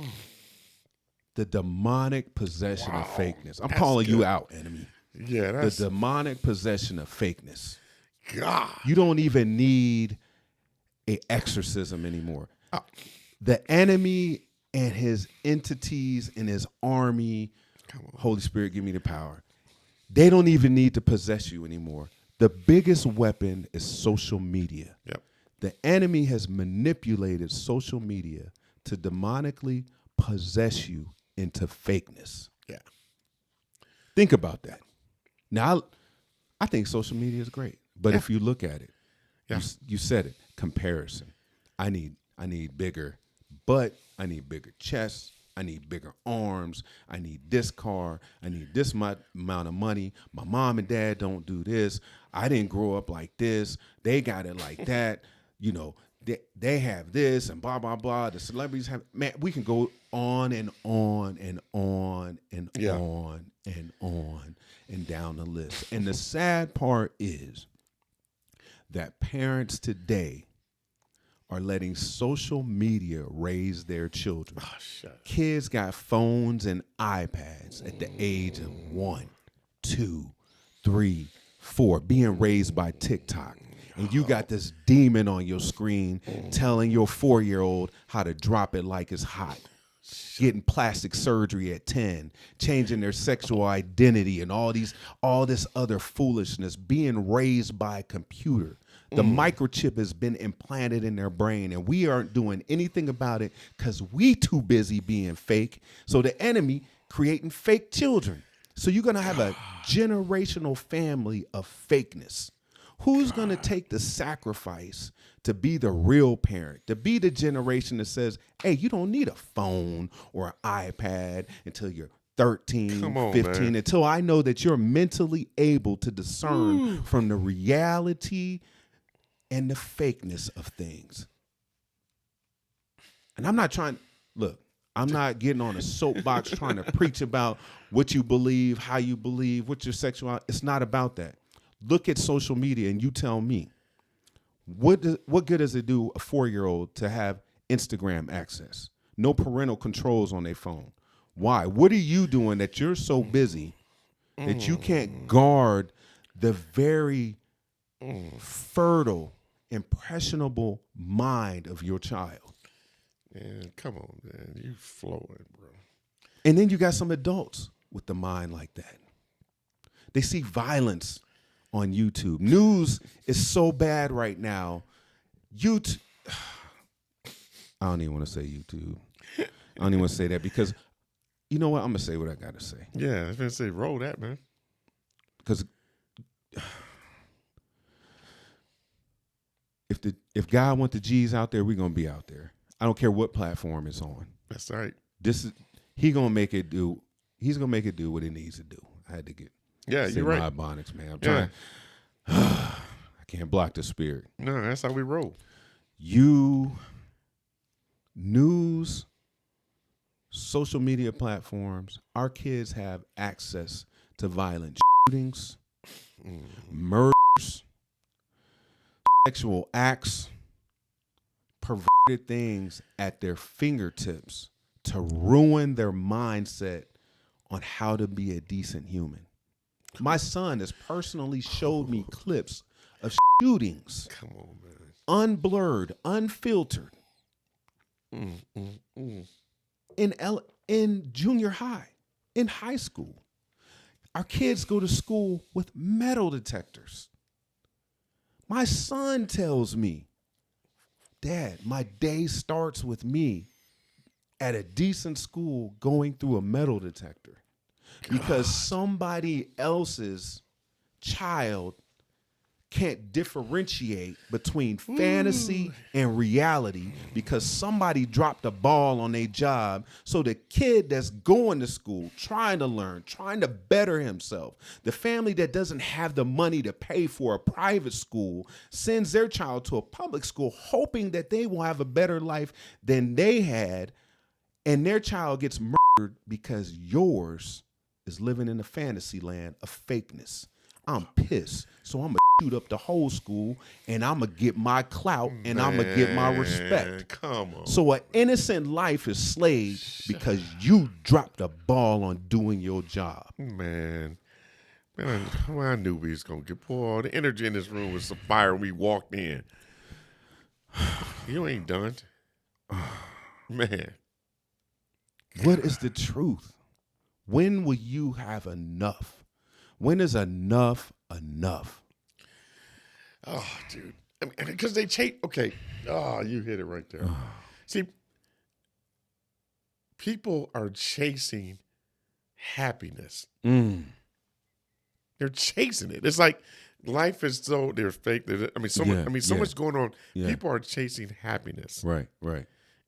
The demonic possession of fakeness. I'm calling you out, enemy. Yeah, that's The demonic possession of fakeness. God. You don't even need an exorcism anymore. The enemy and his entities and his army, Holy Spirit, give me the power. They don't even need to possess you anymore. The biggest weapon is social media. Yep. The enemy has manipulated social media to demonically possess you into fakeness. Yeah. Think about that. Now, I think social media is great, but if you look at it, you said it, comparison. I need bigger butt. I need bigger chest. I need bigger arms. I need this car. I need this amount of money. My mom and dad don't do this. I didn't grow up like this. They got it like that. They have this and blah, blah, blah. The celebrities have, man, we can go on and on and on and on and on and down the list. And the sad part is that parents today are letting social media raise their children. Kids got phones and iPads at the age of 1, 2, 3, 4, being raised by TikTok. And you got this demon on your screen telling your 4-year-old how to drop it like it's hot. Getting plastic surgery at 10, changing their sexual identity and all this other foolishness, being raised by a computer. The microchip has been implanted in their brain, and we aren't doing anything about it because we too busy being fake. So the enemy creating fake children. So you're going to have a generational family of fakeness. Who's going to take the sacrifice to be the real parent, to be the generation that says, hey, you don't need a phone or an iPad until you're 13, 15, man. Until I know that you're mentally able to discern from the reality and the fakeness of things. And I'm not I'm not getting on a soapbox trying to preach about what you believe, how you believe, what your sexuality. It's not about that. Look at social media and you tell me, what good does it do a 4-year-old to have Instagram access? No parental controls on their phone. Why? What are you doing that you're so busy that you can't guard the very fertile, impressionable mind of your child? Man, come on, man. You flowing, bro. And then you got some adults with the mind like that. They see violence on YouTube. News is so bad right now. YouTube. I don't even want to say YouTube. I don't even want to say that because, you know what? I'm going to say what I got to say. Yeah, I was going to say, roll that, man. Because if God want the G's out there, we're going to be out there. I don't care what platform it's on. That's right. He's going to make it do what it needs to do. I had to get you're right. My bonnets, man. I'm trying. I can't block the spirit. No, that's how we roll. News, social media platforms, our kids have access to violent shootings, murders, sexual acts, perverted things at their fingertips to ruin their mindset on how to be a decent human. My son has personally showed me clips of shootings. Come on, man. Unblurred, unfiltered. In junior high, in high school. Our kids go to school with metal detectors. My son tells me, Dad, my day starts with me at a decent school going through a metal detector. because somebody else's child can't differentiate between fantasy and reality because somebody dropped a ball on their job. So the kid that's going to school, trying to learn, trying to better himself, the family that doesn't have the money to pay for a private school sends their child to a public school hoping that they will have a better life than they had, and their child gets murdered because yours is living in a fantasy land of fakeness. I'm pissed. So I'm going to shoot up the whole school, and I'm going to get my clout, and I'm going to get my respect. Come on. So an innocent life is slayed because you dropped a ball on doing your job. Man, I knew we was going to get, boy, the energy in this room was so fire when we walked in. You ain't done. Man. What is the truth? When will you have enough? When is enough enough? Oh, dude. I mean, because they chase. Okay. Oh, you hit it right there. See, people are chasing happiness. They're chasing it. It's like life is so, they're fake. I mean, so much going on. Yeah. People are chasing happiness. Right.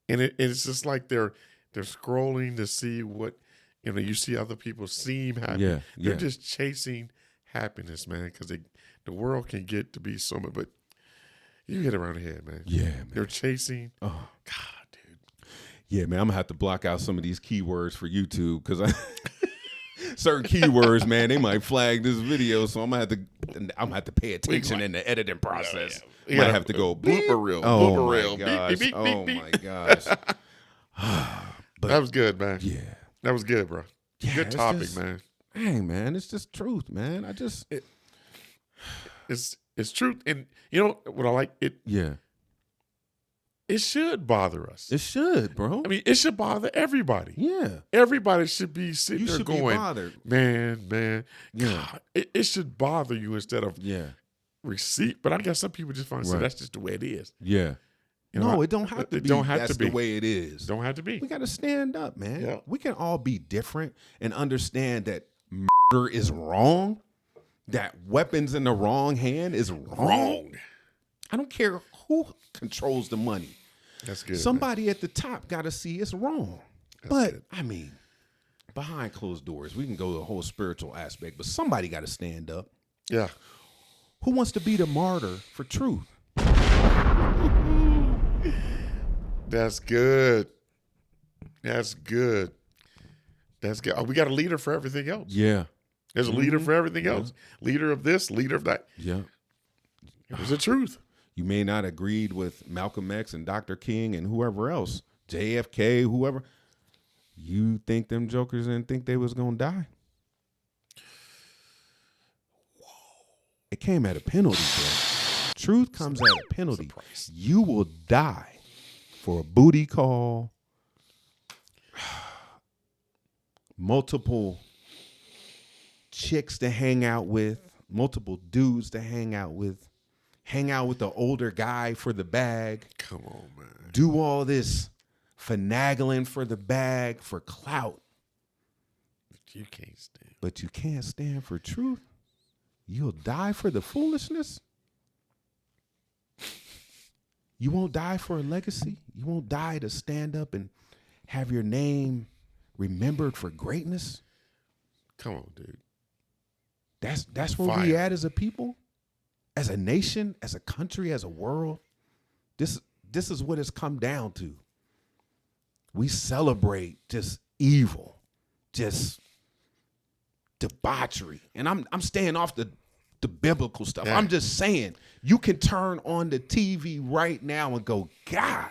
And it's just like they're scrolling to see what, you see other people seem happy. Yeah. They're just chasing happiness, man, because the world can get to be so much. But you hit around the head, man. Yeah, man. They're chasing. Oh. God, dude. Yeah, man, I'm going to have to block out some of these keywords for YouTube because certain keywords, man, they might flag this video. So I'm going to have to pay attention in the editing process. Yeah. Might have to go blooper reel. Oh, Blooper my reel. gosh. Beep, beep, Oh, beep, my beep. gosh. But, That was good, man. yeah. That was good, bro. Yeah, Good it's topic, just- man. Hey, man, it's just truth, man. It's truth, and you know what I like? Yeah. It should bother us. It should, bro. I mean, it should bother everybody. Yeah. Everybody should be sitting You there should going, be bothered. man. Yeah. God, it should bother you instead of Yeah. receipt. But I guess some people just find Right. that's just the way it is. Yeah. You know, No, it don't have to it be. don't have That's to be. the way it is. Don't have to be. We got to stand up, man. Yeah. We can all be different and understand that murder is wrong, that weapons in the wrong hand is wrong. I don't care who controls the money. That's good. Somebody at the top got to see it's wrong. But, good. I mean, behind closed doors, we can go to the whole spiritual aspect, but somebody got to stand up. Yeah. Who wants to be the martyr for truth? That's good. That's good. That's good. Oh, we got a leader for everything else. Yeah. There's a leader for everything else. Leader of this, leader of that. Yeah. There's the truth. You may not agreed with Malcolm X and Dr. King and whoever else, JFK, whoever. You think them jokers didn't think they was going to die? It came at a penalty, bro. Truth comes at a penalty. You will die for a booty call, multiple chicks to hang out with, multiple dudes to hang out with the older guy for the bag. Come on, man. Do all this finagling for the bag, for clout. You can't stand. But you can't stand for truth. You'll die for the foolishness. You won't die for a legacy. You won't die to stand up and have your name remembered for greatness. Come on, dude. That's where we at as a people, as a nation, as a country, as a world. This is what it's come down to. We celebrate just evil, just debauchery. And I'm staying off the biblical stuff. Yeah. I'm just saying, you can turn on the TV right now and go, God,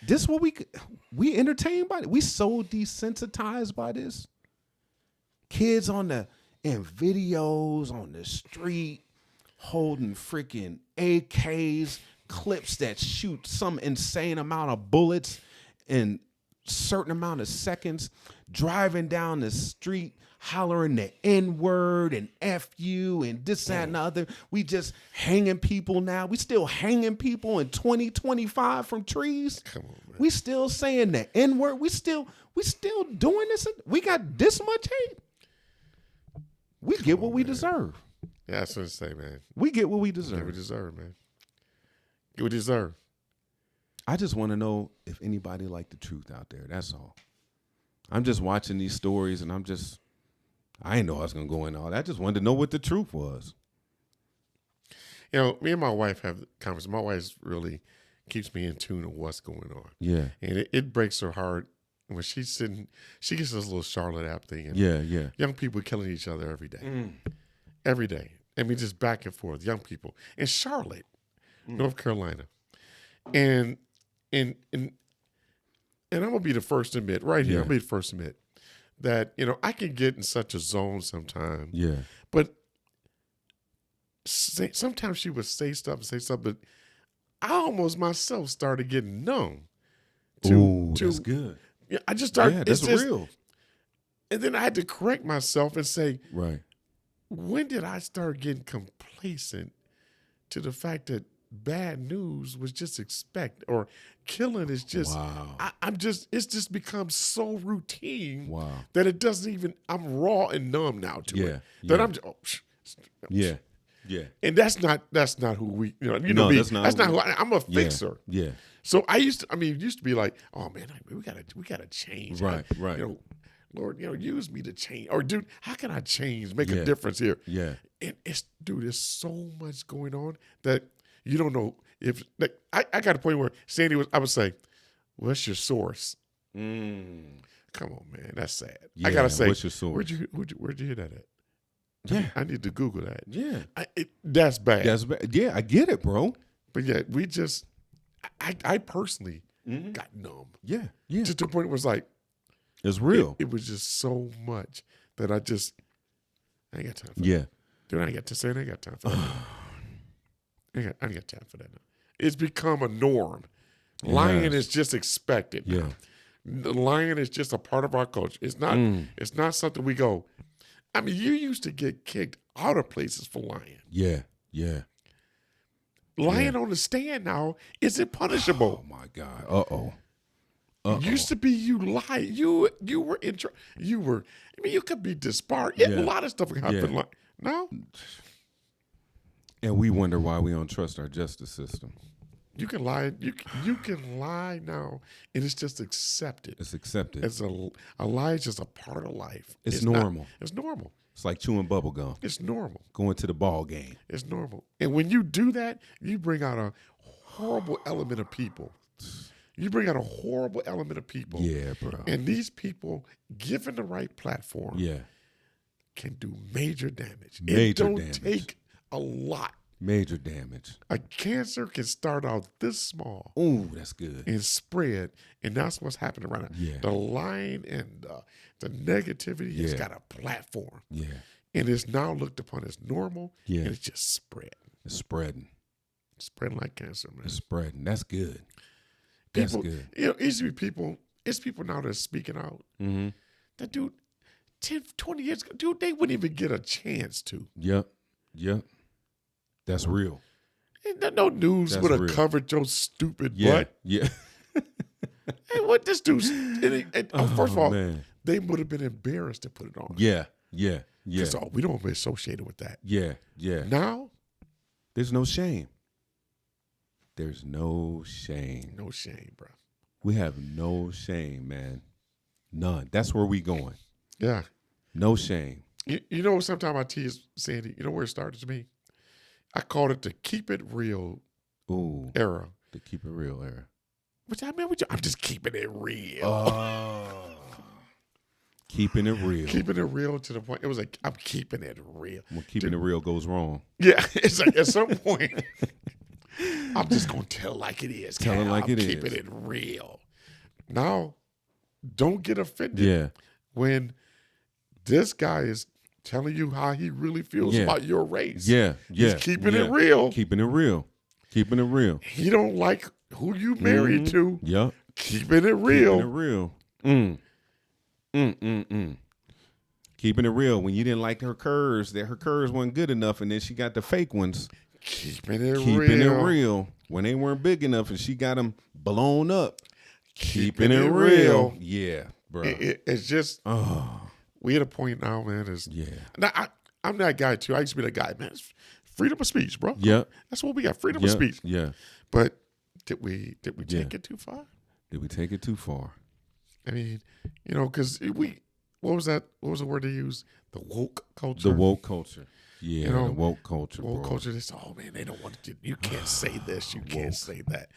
this is what we entertained by it. We so desensitized by this. Kids in videos on the street holding freaking AKs, clips that shoot some insane amount of bullets in certain amount of seconds, driving down the street hollering the N-word and F you and this, that, and the other. We just hanging people now. We still hanging people in 2025 from trees. Come on, man. We still saying the N-word. We still doing this. We got this much hate. We get what we deserve. Yeah, that's what I say, man. We get what we Get what we deserve. deserve, man. Get what we deserve. I just want to know if anybody like the truth out there. That's all. I'm just watching these stories, and I didn't know I was going to go in all that. I just wanted to know what the truth was. You know, me and my wife have conversations. My wife really keeps me in tune of what's going on. Yeah. And it breaks her heart when she's sitting, she gets this little Charlotte app thing. And Yeah. young people killing each other every day. Every day. I mean, just back and forth, young people. In Charlotte, North Carolina. And I'm going to be the first to admit, right here, Yeah. I'm going to be the first to admit that, you know, I can get in such a zone sometimes. Yeah. But sometimes she would say stuff, but I almost myself started getting numb. That's good. Yeah, I just started. Yeah, that's it's just, real. And then I had to correct myself and say, Right. when did I start getting complacent to the fact that bad news was just or killing is just, Wow. it's just become so routine Wow. that it doesn't even, I'm raw and numb now to it. That I'm just, Yeah. and that's not who we, No, me, that's not who I'm a Yeah. fixer. Yeah. So it used to be like, oh man, we gotta change. Right. You know, Lord, you know, use me to change. Or dude, how can I change, make Yeah. a difference here? Yeah. And there's so much going on that you don't know if, like, I got a point where Sandy I would say, what's your source? Come on, man, that's sad. Yeah, I gotta say, what's your source? Where'd you hear that at? Yeah. I need to Google that. Yeah. That's bad. That's bad. Yeah, I get it, bro. But yeah, I personally got numb. Yeah. Yeah. Just to the point where it was like, It's real. It was just so much that I ain't got time for that. Yeah. Dude, I ain't got time for that. I ain't got time for that now. It's become a norm. Lying is just expected now. The lying is just a part of our culture. It's not it's not something we go, I mean, you used to get kicked out of places for lying. Yeah. Yeah. Lying on the stand now isn't punishable. Oh my God. Uh-oh. It used to be you lie. You were I mean, you could be disbarred. Yeah. A lot of stuff can happen. Yeah. Like, no. And we wonder why we don't trust our justice system. You can lie. You can lie now, and it's just accepted. It's accepted. It's a lie is just a part of life. It's normal. It's normal. It's like chewing bubble gum. It's normal. Going to the ball game. It's normal. And when you do that, you bring out a horrible element of people. You bring out a horrible element of people. Yeah, bro. And these people, given the right platform, can do major damage. It don't take a lot. Major damage. A cancer can start out this small. Ooh, that's good. And spread. And that's what's happening right now. Yeah. The lying and the negativity has got a platform. Yeah. And it's now looked upon as normal. Yeah. And it's just spread. It's spreading. It's spreading like cancer, man. It's spreading. That's good. People, That's good. You know, it's people now that are speaking out. Mm-hmm. That dude, 10, 20 years ago, dude, they wouldn't even get a chance to. Yep. That's real. No news That's would have real. covered your stupid Yeah. butt. Yeah. Hey, what this dude's, first of all, man. they would have been embarrassed to put it on. Yeah. Because we don't want to be associated with that. Yeah. Now, There's no shame. There's no shame. no shame, bro. We have no shame, man. None. That's where we going. Yeah. No shame. You know, sometimes I tease Sandy, you know where it started to me? I called it the keep it real era. The keep it real era. Which I mean, I'm just keeping it real. Keeping it real. Keeping it real to the point. It was like, I'm keeping it real. When keeping it real goes wrong. Yeah. It's like at some point, I'm just going to tell like it is. Tell it like it is. Keeping it real. Now, don't get offended. Yeah. When this guy is telling you how he really feels about your race. Yeah. He's keeping it real. Keeping it real. Keeping it real. He don't like who you married to. Yep. Keeping it real. Keeping it real. Keeping it real. When you didn't like her curves, that her curves weren't good enough, and then she got the fake ones. Keeping it Keeping it real. When they weren't big enough, and she got them blown up. Keeping it real. Yeah, bro. It's just we at a point now, man. Now, I'm that guy too. I used to be that guy, man. It's freedom of speech, bro. Yep. That's what we got. Freedom of speech. Yeah. But did we take it too far? Did we take it too far? I mean, because what was that? What was the word they used? The woke culture. The woke culture. Yeah, the woke culture. Woke bro. culture. Man, they don't want to. You can't say this. You can't say that.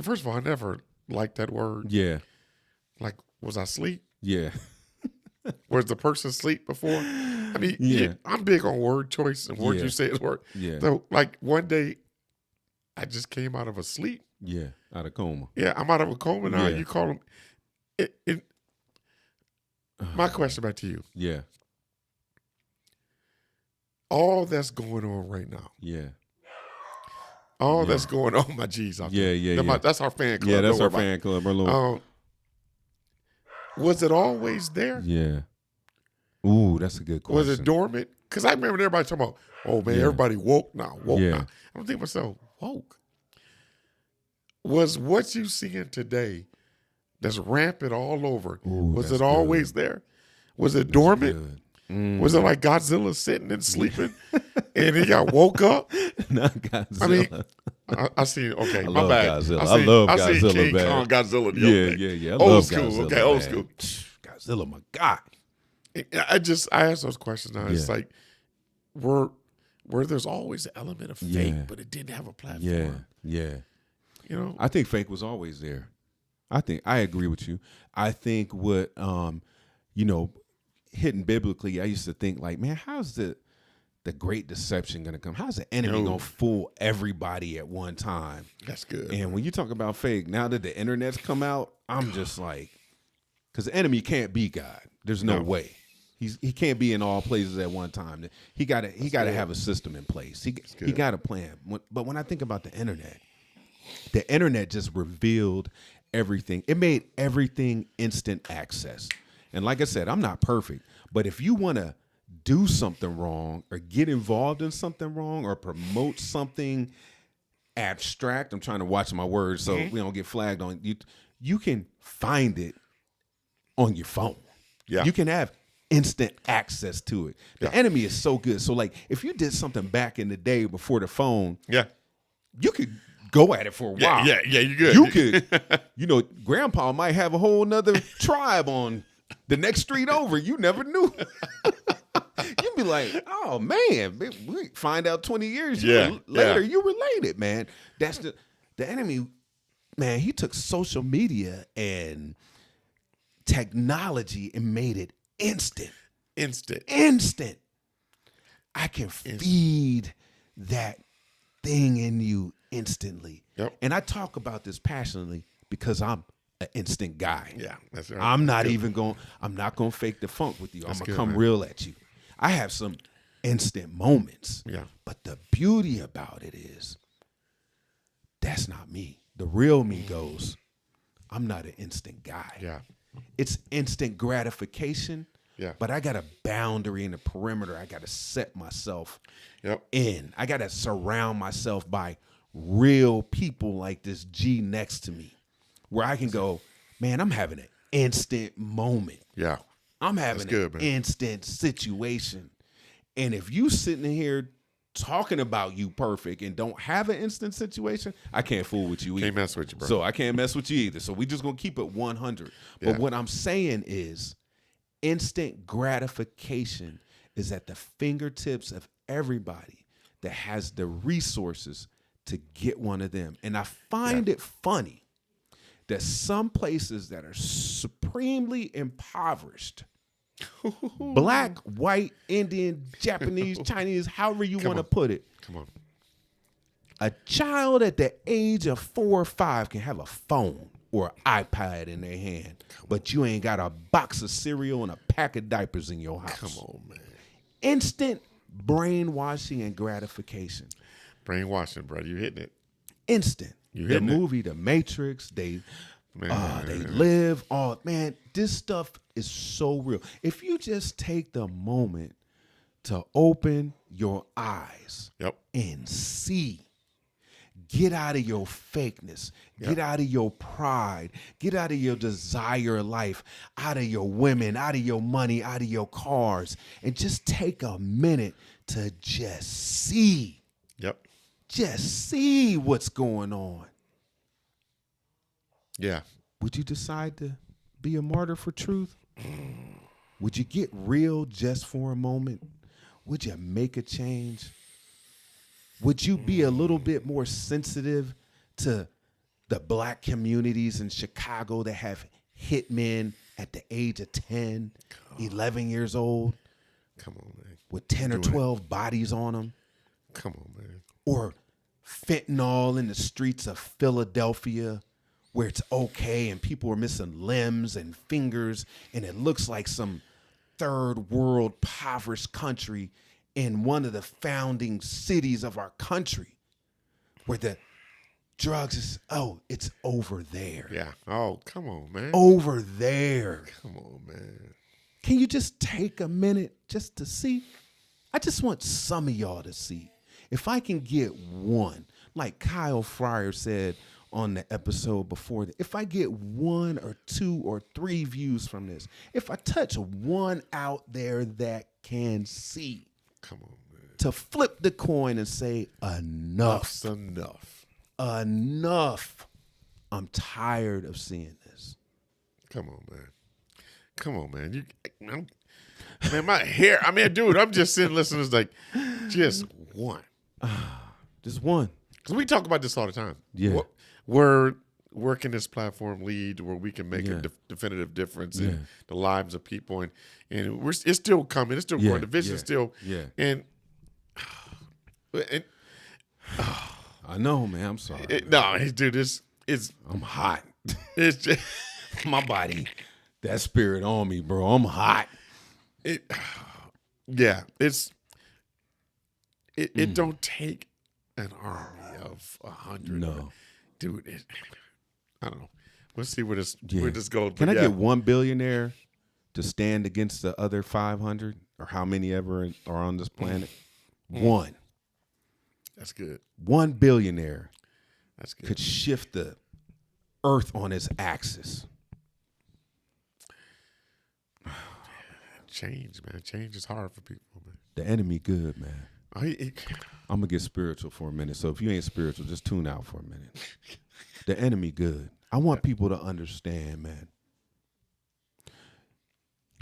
First of all, I never liked that word. Yeah. Like, was I asleep? Yeah. Was the person asleep before? I mean, I'm big on word choice and words you say is word. Yeah. So, like, one day, I just came out of a sleep. Yeah, out of coma. Yeah, I'm out of a coma now. Yeah. You call them. My question back to you. Yeah. All that's going on right now. Yeah. All that's going on, my G's out there. Yeah. That's our fan club. Yeah, that's our fan club. Our little... Was it always there? Yeah. Ooh, that's a good question. Was it dormant? Because I remember everybody talking about, oh, man, everybody woke now. Now. I'm thinking to myself, woke? Was what you seeing today that's rampant all over, was it always there? Was it dormant? Was it like Godzilla sitting and sleeping and he got woke up? Not Godzilla. I mean, I seen, okay, my love bad. Godzilla. I love I seen Godzilla, King man. Kong Godzilla the other day. Yeah. I Old love school, Godzilla, okay, old man. school. Godzilla, my God. I ask those questions now. It's like, where there's always an element of fake, but it didn't have a platform. Yeah. I think fake was always there. I agree with you. I think what hitting biblically, I used to think like, man, how's the great deception gonna come? How's the enemy gonna fool everybody at one time? That's good. And when you talk about fake, now that the internet's come out, I'm just like, because the enemy can't be God. There's no way. He can't be in all places at one time. He gotta have a system in place. He got a plan. But when I think about the internet just revealed everything. It made everything instant access. And like I said, I'm not perfect, but if you want to do something wrong or get involved in something wrong or promote something abstract, I'm trying to watch my words so we don't get flagged on you. You can find it on your phone. Yeah. You can have instant access to it. The enemy is so good. So like if you did something back in the day before the phone, you could go at it for a while. Yeah, you good. You could, grandpa might have a whole nother tribe on the next street over. You never knew. You'd be like, oh man, we find out 20 years later you related, man. That's the enemy, man. He took social media and technology and made it instant. I can feed that thing in you instantly. Yep. And I talk about this passionately because I'm an instant guy. Yeah, that's right. I'm not gonna fake the funk with you. I'm gonna come real at you. I have some instant moments. Yeah. But the beauty about it is that's not me. The real me goes, I'm not an instant guy. Yeah. It's instant gratification. Yeah. But I got a boundary and a perimeter. I got to set myself in. I got to surround myself by real people like this G next to me where I can go, man, I'm having an instant moment. Yeah. I'm having an instant situation. And if you sitting in here talking about you perfect and don't have an instant situation, I can't fool with you either. Can't mess with you, bro. So I can't mess with you either. So we just going to keep it 100. But what I'm saying is instant gratification is at the fingertips of everybody that has the resources to get one of them. And I find it funny that some places that are supremely impoverished, black, white, Indian, Japanese, Chinese, however you want to put it. Come on. A child at the age of 4 or 5 can have a phone or an iPad in their hand, but you ain't got a box of cereal and a pack of diapers in your house. Come on, man. Instant brainwashing and gratification. Brainwashing, bro. You hitting it. Instant. You the hitting it. movie, The Matrix, they live. Oh, man, this stuff is so real. If you just take the moment to open your eyes and see, Get out of your fakeness. Get out of your pride. Get out of your desire of life, out of your women, out of your money, out of your cars, and just take a minute to just see. Yep. Just see what's going on. Yeah. Would you decide to be a martyr for truth? Would you get real just for a moment? Would you make a change? Would you be a little bit more sensitive to the black communities in Chicago that have hitmen at the age of 10, 11 years old? Come on, man. With 10 or 12 bodies on them? Come on, man. Or fentanyl in the streets of Philadelphia where it's okay and people are missing limbs and fingers and it looks like some third world impoverished country in one of the founding cities of our country where the drugs is, it's over there. Yeah. Oh, come on, man. Over there. Come on, man. Can you just take a minute just to see? I just want some of y'all to see. If I can get one, like Kyle Fryer said on the episode before, if I get 1 or 2 or 3 views from this, if I touch one out there that can see, come on, man, to flip the coin and say, enough. Enough's enough. Enough. I'm tired of seeing this. Come on, man. Come on, man. Man, my hair. I mean, dude, I'm just sitting listening. It's like, just one. Just one. Because we talk about this all the time. Yeah. Where can this platform lead where we can make a definitive difference in the lives of people? And it's still coming. It's still growing. The vision is still. Yeah. And I know, man. I'm sorry. Dude, I'm hot. It's just My body, that spirit on me, bro. I'm hot. It don't take an army of 100. No. Dude, I don't know. Let's see where this goes. Can I get one billionaire to stand against the other 500 or how many ever are on this planet? One. That's good. One billionaire That's good. could shift the earth on its axis. Change, man. Change is hard for people, man. The enemy good, man. Oh, I'm going to get spiritual for a minute. So if you ain't spiritual, just tune out for a minute. The enemy good. I want people to understand, man.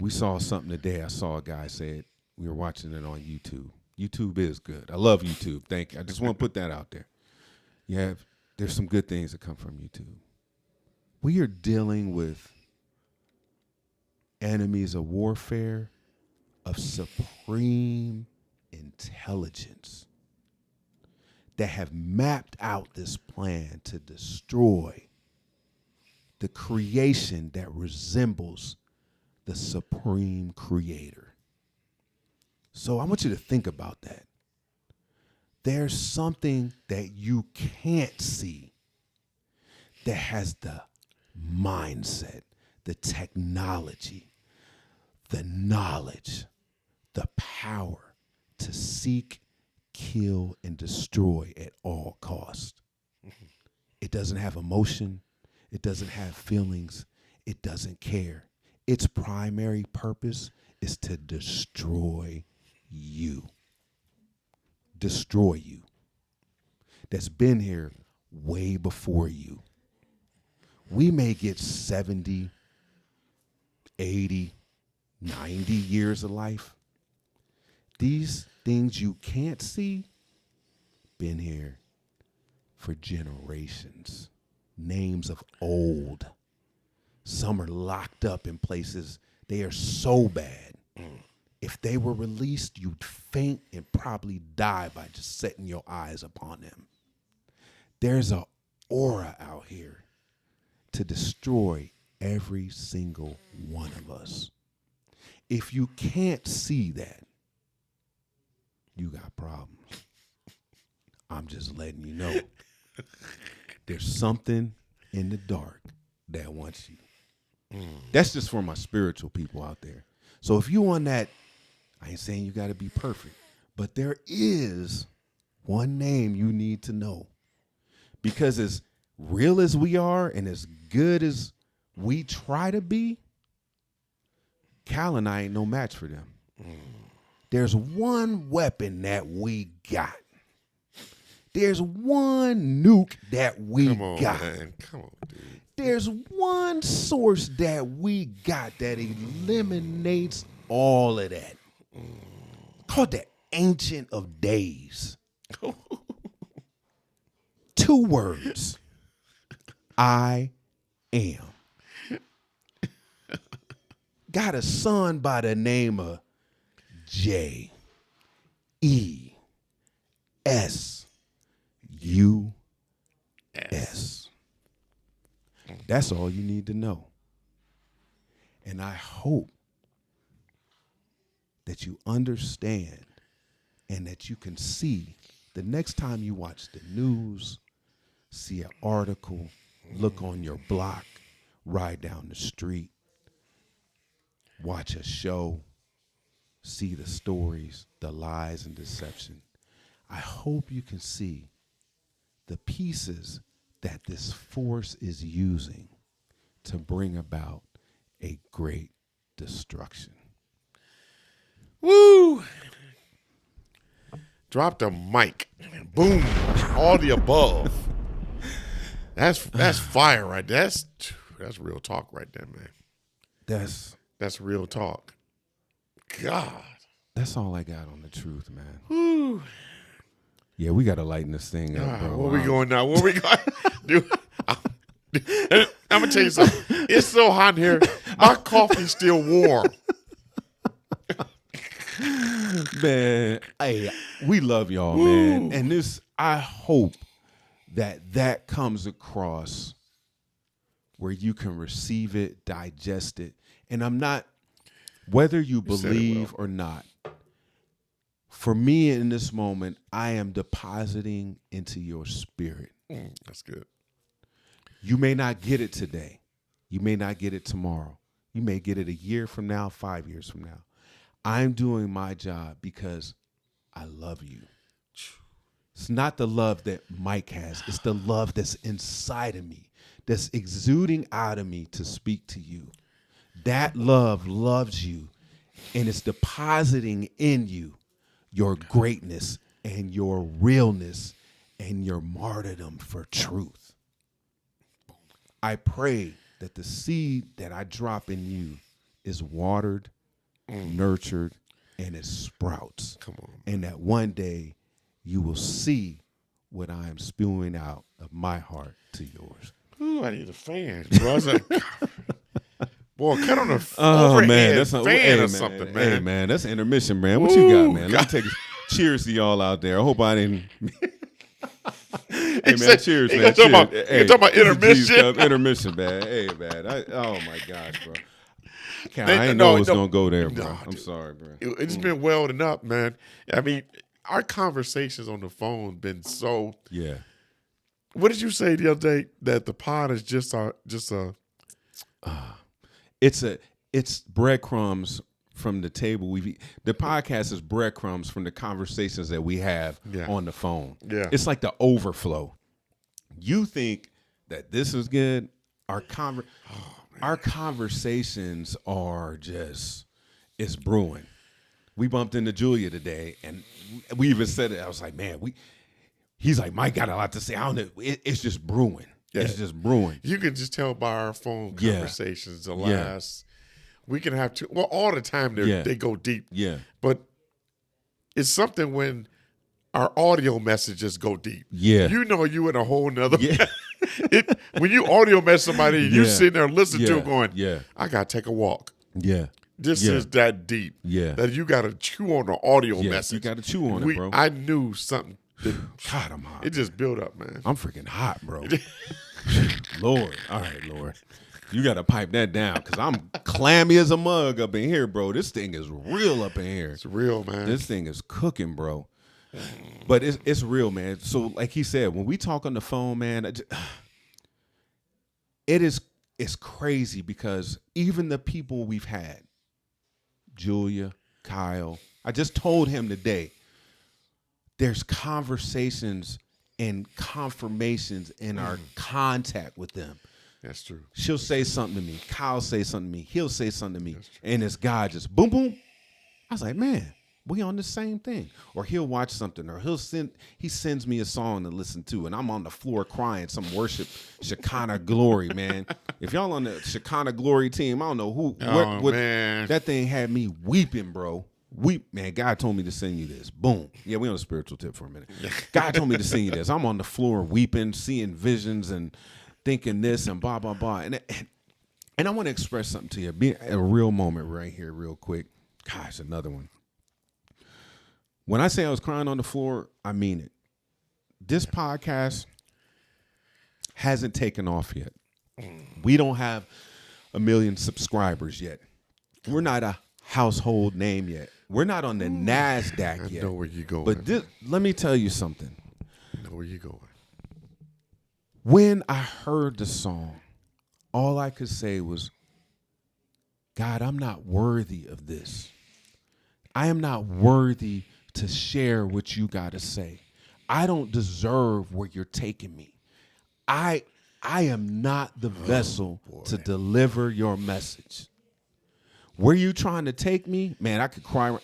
We saw something today. I saw a guy say it. We were watching it on YouTube. YouTube is good. I love YouTube. Thank you. I just want to put that out there. There's some good things that come from YouTube. We are dealing with enemies of warfare of supreme intelligence that have mapped out this plan to destroy the creation that resembles the supreme creator. So I want you to think about that. There's something that you can't see that has the mindset, the technology, the knowledge, the power to seek, kill, and destroy at all costs. It doesn't have emotion. It doesn't have feelings. It doesn't care. Its primary purpose is to destroy you. Destroy you. That's been here way before you. We may get 70, 80, 90 years of life. These things you can't see been here for generations. Names of old. Some are locked up in places. They are so bad. If they were released, you'd faint and probably die by just setting your eyes upon them. There's an aura out here to destroy every single one of us. If you can't see that, you got problems. I'm just letting you know. There's something in the dark that wants you. That's just for my spiritual people out there. So if you on that, I ain't saying you got to be perfect, but there is one name you need to know. Because as real as we are and as good as we try to be, Cal and I ain't no match for them. There's one weapon that we got. There's one nuke that we got. Man. Come on, dude. There's one source that we got that eliminates all of that. Called the Ancient of Days. 2 words. I am. Got a son by the name of JESUS. That's all you need to know. And I hope that you understand and that you can see the next time you watch the news, see an article, look on your block, ride down the street, watch a show, see the stories, the lies and deception. I hope you can see the pieces that this force is using to bring about a great destruction. Woo! Drop the mic. Boom. All the above. That's fire right there. That's real talk right there, man. That's real talk. God. That's all I got on the truth, man. Woo. Yeah, we got to lighten this thing up, bro. Where we going now? Where we going? Dude, I'm going to tell you something. It's so hot in here. My coffee's still warm. Man, hey, we love y'all, man. And this, I hope that comes across where you can receive it, digest it. And I'm not, whether you believe or not, for me in this moment, I am depositing into your spirit. That's good. You may not get it today. You may not get it tomorrow. You may get it a year from now, 5 years from now. I'm doing my job because I love you. It's not the love that Mike has. It's the love that's inside of me, that's exuding out of me to speak to you. That love loves you, and it's depositing in you your greatness and your realness and your martyrdom for truth. I pray that the seed that I drop in you is watered, nurtured, and it sprouts. Come on. And that one day you will see what I am spewing out of my heart to yours. Ooh, I need a fan, bro. I was like, boy, cut on a Oh man, that's fan or something, man. Hey man, that's an intermission, man. What you got, man? Let me take a cheers to y'all out there. I hope I didn't. Hey man, cheers, man. Talking about intermission. Intermission, man. Hey man, oh my gosh, bro. I didn't know it was gonna go there, bro. I'm sorry, bro. It's been welding up, man. I mean, our conversations on the phone been so. Yeah. What did you say the other day? That the pod is just a. It's breadcrumbs from the table the podcast is breadcrumbs from the conversations that we have on the phone. Yeah. It's like the overflow. You think that this is good. Our conversations are just, it's brewing. We bumped into Julia today and we even said it. I was like, man, he's like, Mike got a lot to say. I don't know. It's just brewing. Yeah. It's just brewing. You can just tell by our phone conversations the last. We can have all the time they go deep. Yeah. But it's something when our audio messages go deep. Yeah. You know you in a whole nother when you audio message somebody, you sitting there listening to it going, I gotta take a walk. Yeah. This is that deep. Yeah. That you gotta chew on the audio message. You gotta chew on it, bro. I knew something. God, I'm hot. It just built up, man. I'm freaking hot, bro. Lord. All right, Lord. You got to pipe that down because I'm clammy as a mug up in here, bro. This thing is real up in here. It's real, man. This thing is cooking, bro. But it's real, man. So like he said, when we talk on the phone, man, it's crazy because even the people we've had, Julia, Kyle, I just told him today, there's conversations and confirmations in our contact with them. That's true. She'll say something to me. Kyle say something to me. He'll say something to me. And it's God just boom, boom. I was like, man, we on the same thing. Or he'll watch something, or he sends me a song to listen to, and I'm on the floor crying some worship Shekinah glory, man. If y'all on the Shekinah glory team, I don't know who. What Man. that thing had me weeping, bro. Man, God told me to send you this. Boom. Yeah, we on a spiritual tip for a minute. God told me to send you this. I'm on the floor weeping, seeing visions and thinking this and blah, blah, blah. And I want to express something to you. Be a real moment right here, real quick. Gosh, another one. When I say I was crying on the floor, I mean it. This podcast hasn't taken off yet. We don't have 1 million subscribers yet. We're not a household name yet. We're not on the NASDAQ yet. I know where you're going. But let me tell you something. I know where you're going. When I heard the song, all I could say was, God, I'm not worthy of this. I am not worthy to share what you got to say. I don't deserve where you're taking me. I am not the vessel to deliver your message. Where you trying to take me, man, I could cry.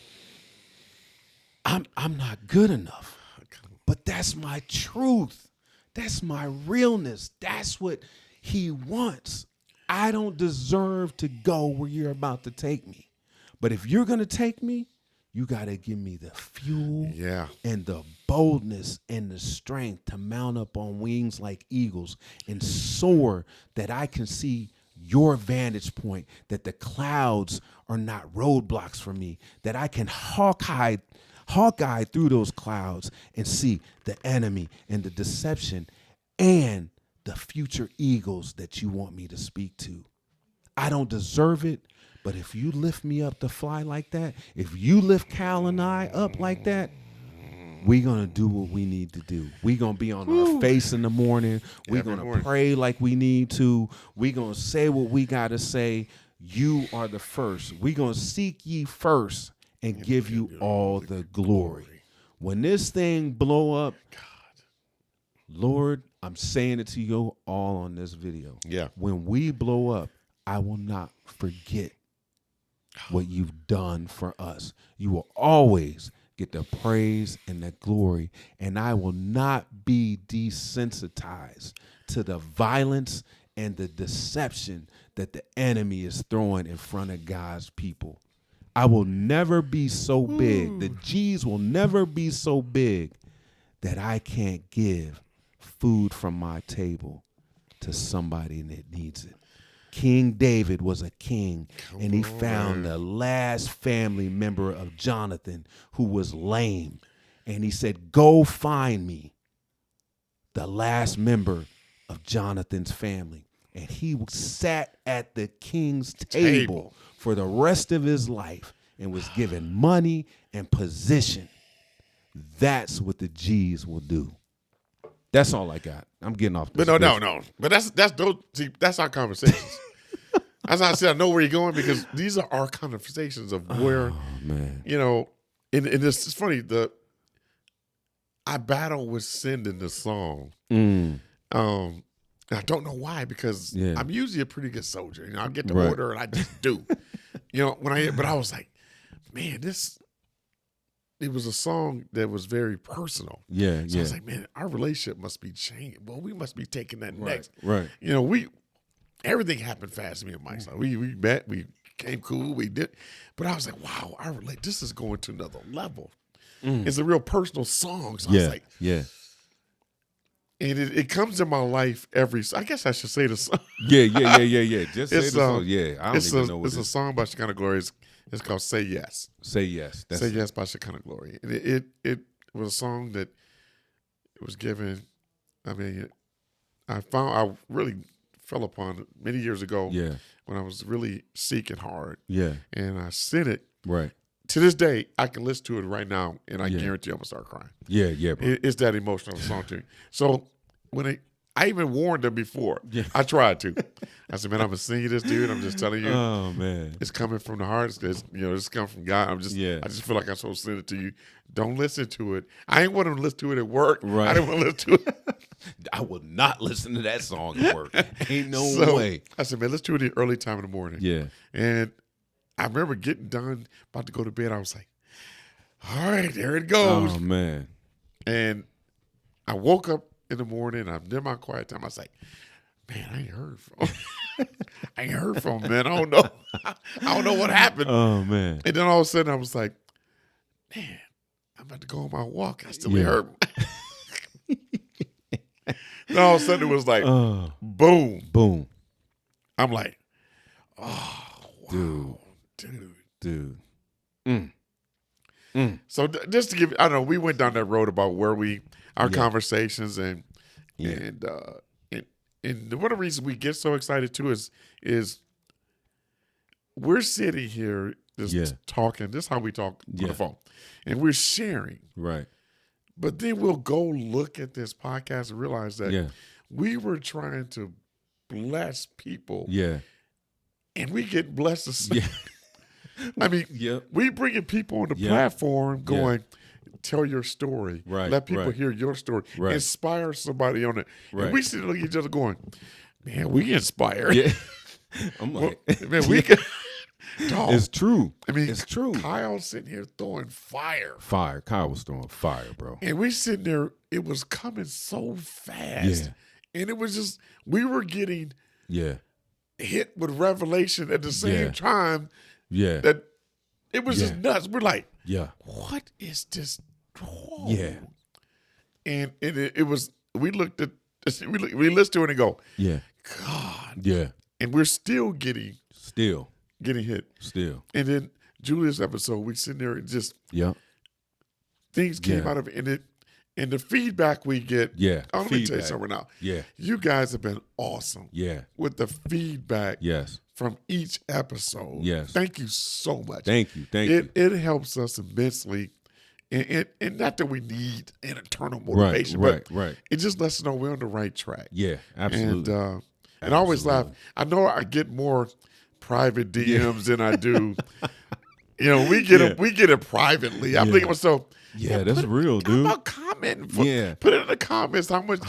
I'm not good enough. But that's my truth. That's my realness. That's what he wants. I don't deserve to go where you're about to take me. But if you're going to take me, you got to give me the fuel and the boldness and the strength to mount up on wings like eagles and soar, that I can see your vantage point, that the clouds are not roadblocks for me, that I can hawkeye through those clouds and see the enemy and the deception and the future eagles that you want me to speak to. I don't deserve it. But if you lift me up to fly like that, if you lift Cal and I up like that, we're going to do what we need to do. We're going to be on our face in the morning. We're going to pray like we need to. We're going to say what we got to say. You are the first. We're going to seek ye first and give you all the glory. When this thing blow up, Lord, I'm saying it to you all on this video. Yeah. When we blow up, I will not forget what you've done for us. You will always get the praise and the glory, and I will not be desensitized to the violence and the deception that the enemy is throwing in front of God's people. I will never be so big. The G's will never be so big that I can't give food from my table to somebody that needs it. King David was a king, and he found the last family member of Jonathan who was lame. And he said, go find me the last member of Jonathan's family. And he sat at the king's table for the rest of his life and was given money and position. That's what the G's will do. That's all I got. I'm getting off this. But no. But that's our conversations. As I said, I know where you're going, because these are our conversations of where, and it's funny, I battle with sending the song. I don't know why, because I'm usually a pretty good soldier. I get the order and I just do. But I was like, man, it was a song that was very personal. So I was like, man, our relationship must be changing. Well, we must be taking that next. Right. Everything happened fast to me and Mike. So we met, we came cool, we did. But I was like, wow, this is going to another level. It's a real personal song. So I was like, and it comes in my life I guess I should say the song. Yeah. Just say the song. I don't even know what it's a song by Shekinah Glory. It's called Say Yes. Say Yes. Say Yes by Shekinah Glory. And it was a song that it was given. I mean, I really fell upon it many years ago when I was really seeking hard. And I sent it. Right. To this day, I can listen to it right now, and I guarantee I'm going to start crying. Bro. It's that emotional song to me. So when I even warned them before. Yeah. I tried to. I said, man, I'm gonna sing you this, dude. I'm just telling you. Oh man. It's coming from the heart. It's coming from God. I just feel like I'm supposed to send it to you. Don't listen to it. I ain't want them to listen to it at work. Right. I didn't want to listen to it. I will not listen to that song at work. Ain't no way. I said, man, let's do it in the early time in the morning. Yeah. And I remember getting done, about to go to bed. I was like, all right, there it goes. Oh man. And I woke up in the morning. I'm in my quiet time. I was like, man, I ain't heard from him, man. I don't know. I don't know what happened. Oh man. And then all of a sudden I was like, man, I'm about to go on my walk. I still ain't heard him. Then all of a sudden it was like, boom. Boom. I'm like, oh, wow, Dude. So just to give, I don't know, we went down that road about our conversations and one of the reasons we get so excited too is we're sitting here just talking. This is how we talk on the phone, and we're sharing. Right. But then we'll go look at this podcast and realize that we were trying to bless people. Yeah. And we get blessed. I mean, we bringing people on the platform going, tell your story. Right. Let people hear your story. Right. Inspire somebody on it. Right. And we sit and look at each other going, man, we inspire. Yeah. I'm like, man, we can. Dog. It's true. I mean, it's true. Kyle's sitting here throwing fire. Kyle was throwing fire, bro. And we sitting there, it was coming so fast. Yeah. And it was just, we were getting hit with revelation at the same time. Yeah. That it was just nuts. We're like, what is this? Whoa. Yeah. And it was, we listened to it and go, God. Yeah. And we're still getting hit. Still. And then Julia's episode, we sitting there and just things came out of it. And the feedback we get, let me tell you something now. Yeah. You guys have been awesome. Yeah. With the feedback from each episode. Yes. Thank you so much. Thank you. It helps us immensely. And not that we need an internal motivation, but it just lets us know we're on the right track. Yeah, absolutely. And I always laugh. I know I get more private DMs than I do. You know, we get it privately. I'm thinking to myself, that's real, dude. How about comment? Put it in the comments how much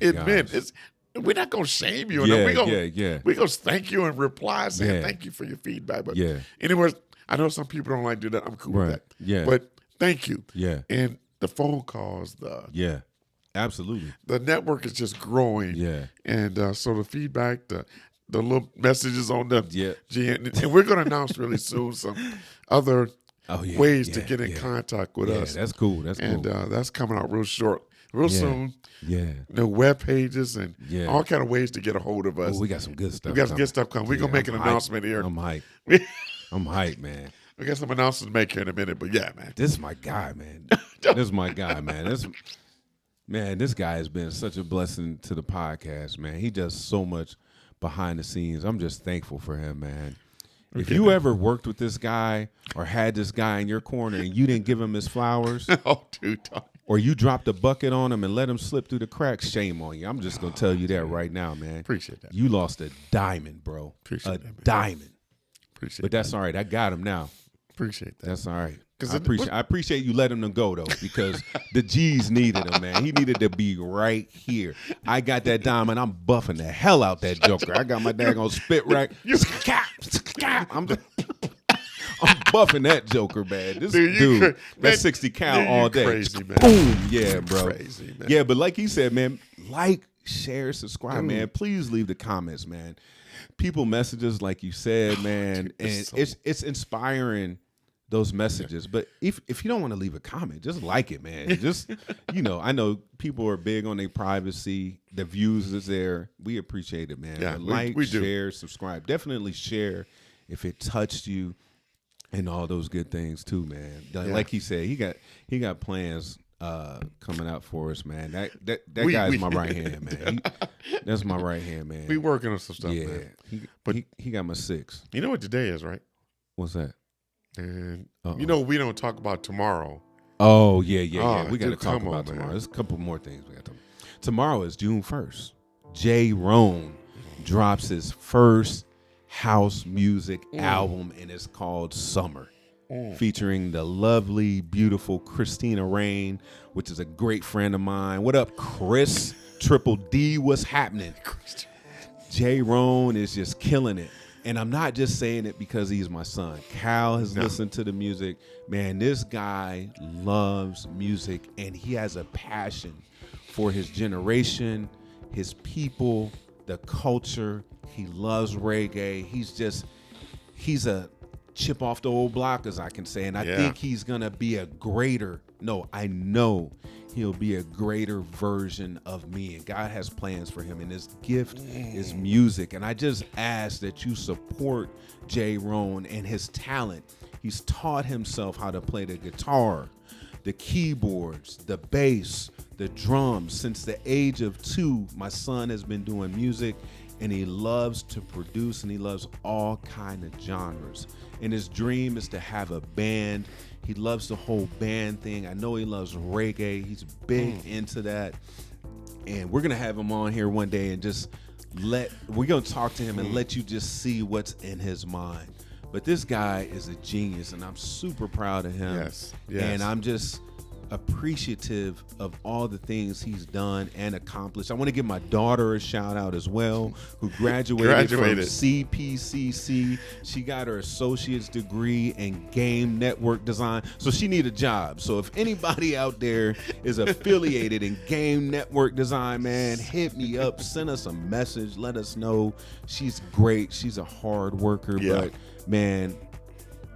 it meant. We're not gonna shame you. We're gonna thank you and reply saying thank you for your feedback. But anyways, I know some people don't like to do that. I'm cool with that. Yeah. But thank you. Yeah. And the phone calls, absolutely. The network is just growing. Yeah. And so the feedback, the little messages on the and we're gonna announce really soon some other ways to get in contact with us. That's cool. And that's coming out real soon. Yeah. The web pages and all kind of ways to get a hold of us. Oh, we got some good stuff. We got some good stuff coming. We're gonna make an announcement here. I'm hyped. I'm hyped, man. We got some announcements to make here in a minute, but man. This is my guy, man. This guy has been such a blessing to the podcast, man. He does so much behind the scenes. I'm just thankful for him, man. If you ever worked with this guy or had this guy in your corner and you didn't give him his flowers, or you dropped a bucket on him and let him slip through the cracks, shame on you. I'm just going to tell you that right now, man. Appreciate that. You lost a diamond, bro. Appreciate that, man. Diamond. Appreciate but that's all right. I got him now. Appreciate that. That's all right. I appreciate you letting him go, though, because the G's needed him, man. He needed to be right here. I got that diamond. I'm buffing the hell out that joker. I got my daggone spit rack. I'm buffing that joker, man. This dude, that's 60 cal all day. Crazy, man. Boom. Yeah, bro. Crazy, man. Yeah, but like he said, man, like, share, subscribe, man. Please leave the comments, man. People messages, like you said, man, and it's inspiring. Those messages, but if you don't want to leave a comment, just like it, man. Just I know people are big on their privacy. The views is there. We appreciate it, man. Yeah, like, we share, subscribe. Definitely share if it touched you, and all those good things too, man. Like he said, he got plans coming out for us, man. That guy's my right hand, man. That's my right hand, man. We working on some stuff, man. But he got my 6. You know what today is, right? What's that? And we don't talk about tomorrow. Oh, yeah. We got to talk about tomorrow. There's a couple more things we got to talk about. Tomorrow is June 1st. J. Roan drops his first house music album, and it's called Summer, featuring the lovely, beautiful Christina Rain, which is a great friend of mine. What up, Chris? Triple D, what's happening? J. Roan is just killing it. And I'm not just saying it because he's my son. Cal has listened to the music. Man, this guy loves music, and he has a passion for his generation, his people, the culture. He loves reggae. He's a chip off the old block, as I can say. And I think he's going to be I know he'll be a greater version of me. And God has plans for him. And his gift is music. And I just ask that you support J. Roan and his talent. He's taught himself how to play the guitar, the keyboards, the bass, the drums. Since the age of 2, my son has been doing music, and he loves to produce, and he loves all kind of genres. And his dream is to have a band. He loves the whole band thing. I know he loves reggae. He's big into that. And we're going to have him on here one day and we're going to talk to him and let you just see what's in his mind. But this guy is a genius, and I'm super proud of him. Yes. And I'm just appreciative of all the things he's done and accomplished. I want to give my daughter a shout out as well, who graduated from CPCC. She got her associate's degree in game network design, so she need a job. So if anybody out there is affiliated in game network design, man, hit me up, send us a message, let us know. She's great. She's a hard worker, but man,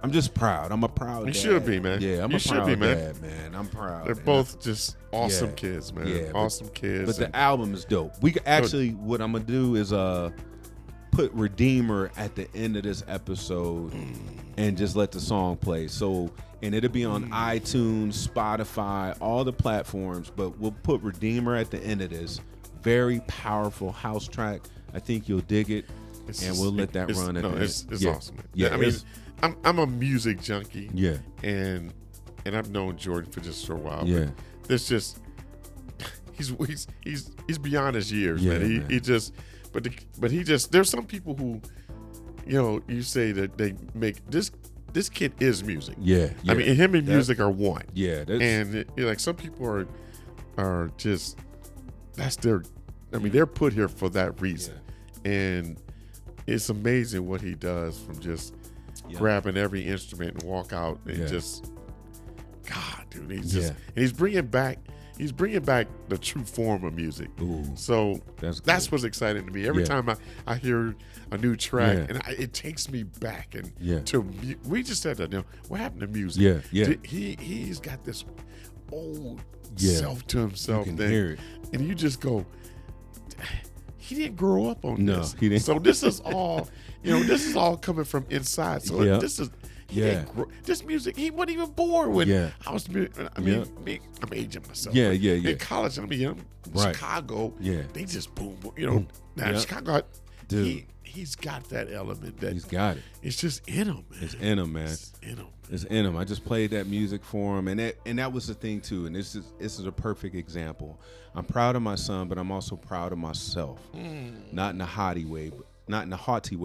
I'm just proud. I'm a proud dad. You should be, man. Yeah, I'm you a proud be, dad, man. I'm proud. They're both just awesome kids, man. Yeah, awesome kids. But the album is dope. We actually, what I'm gonna do is put Redeemer at the end of this episode and just let the song play. So, and it'll be on iTunes, Spotify, all the platforms. But we'll put Redeemer at the end of this. Very powerful house track. I think you'll dig it, and we'll let that run. It's awesome. Man. Yeah, I mean, I'm a music junkie. Yeah, and I've known Jordan for just a while. Yeah, but there's just he's beyond his years, man. He just there's some people who, you say that they make this kid is music. Yeah. I mean, him and music are one. Yeah, and like some people are just they're put here for that reason, and it's amazing what he does from just grabbing every instrument and walk out and just, God, dude, he's bringing back the true form of music. Ooh, so that's what's exciting to me. Every time I hear a new track, and it takes me back we just said that. What happened to music? He's got this old self to himself you can thing, hear it. and you just go, he didn't grow up on this. He didn't. So this is all, this is all coming from inside. So this is, this music, he wasn't even born when I was, I'm aging myself. In college, Chicago, they just boom, now Chicago, he's got that element that he's got it. It's just in him, man. It's in him, man. It's in him. It's in him. I just played that music for him, and that was the thing too. And this is a perfect example. I'm proud of my son, but I'm also proud of myself. Not in a haughty way,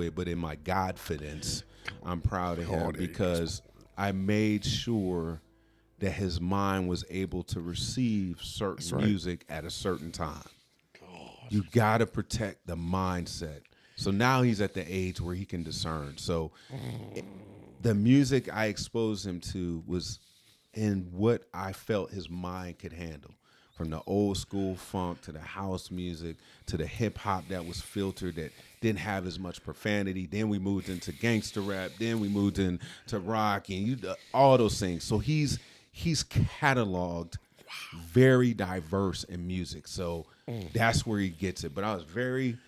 but in my Godfidence. I'm proud of him because I made sure that his mind was able to receive certain music at a certain time. You got to protect the mindset. So now he's at the age where he can discern. So the music I exposed him to was in what I felt his mind could handle. From the old school funk to the house music to the hip hop that was filtered, that didn't have as much profanity. Then we moved into gangster rap. Then we moved into rock and all those things. So he's cataloged very diverse in music. So that's where he gets it. But I was very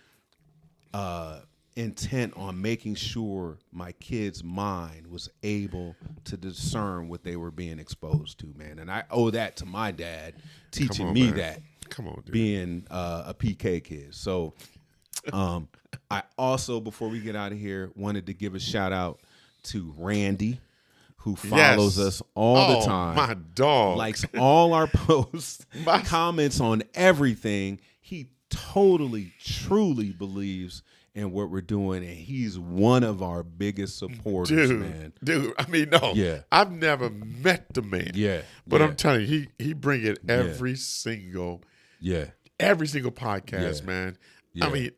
intent on making sure my kid's mind was able to discern what they were being exposed to, man. And I owe that to my dad teaching me that. Come on, dude. Being a PK kid. So I also, before we get out of here, wanted to give a shout out to Randy, who follows us all the time. My dog. Likes all our posts, comments on everything. He totally, truly believes in what we're doing, and he's one of our biggest supporters, man. Dude, I mean, no. Yeah. I've never met the man. Yeah. But yeah. I'm telling you, he bring it every single podcast, man. Yeah. I mean,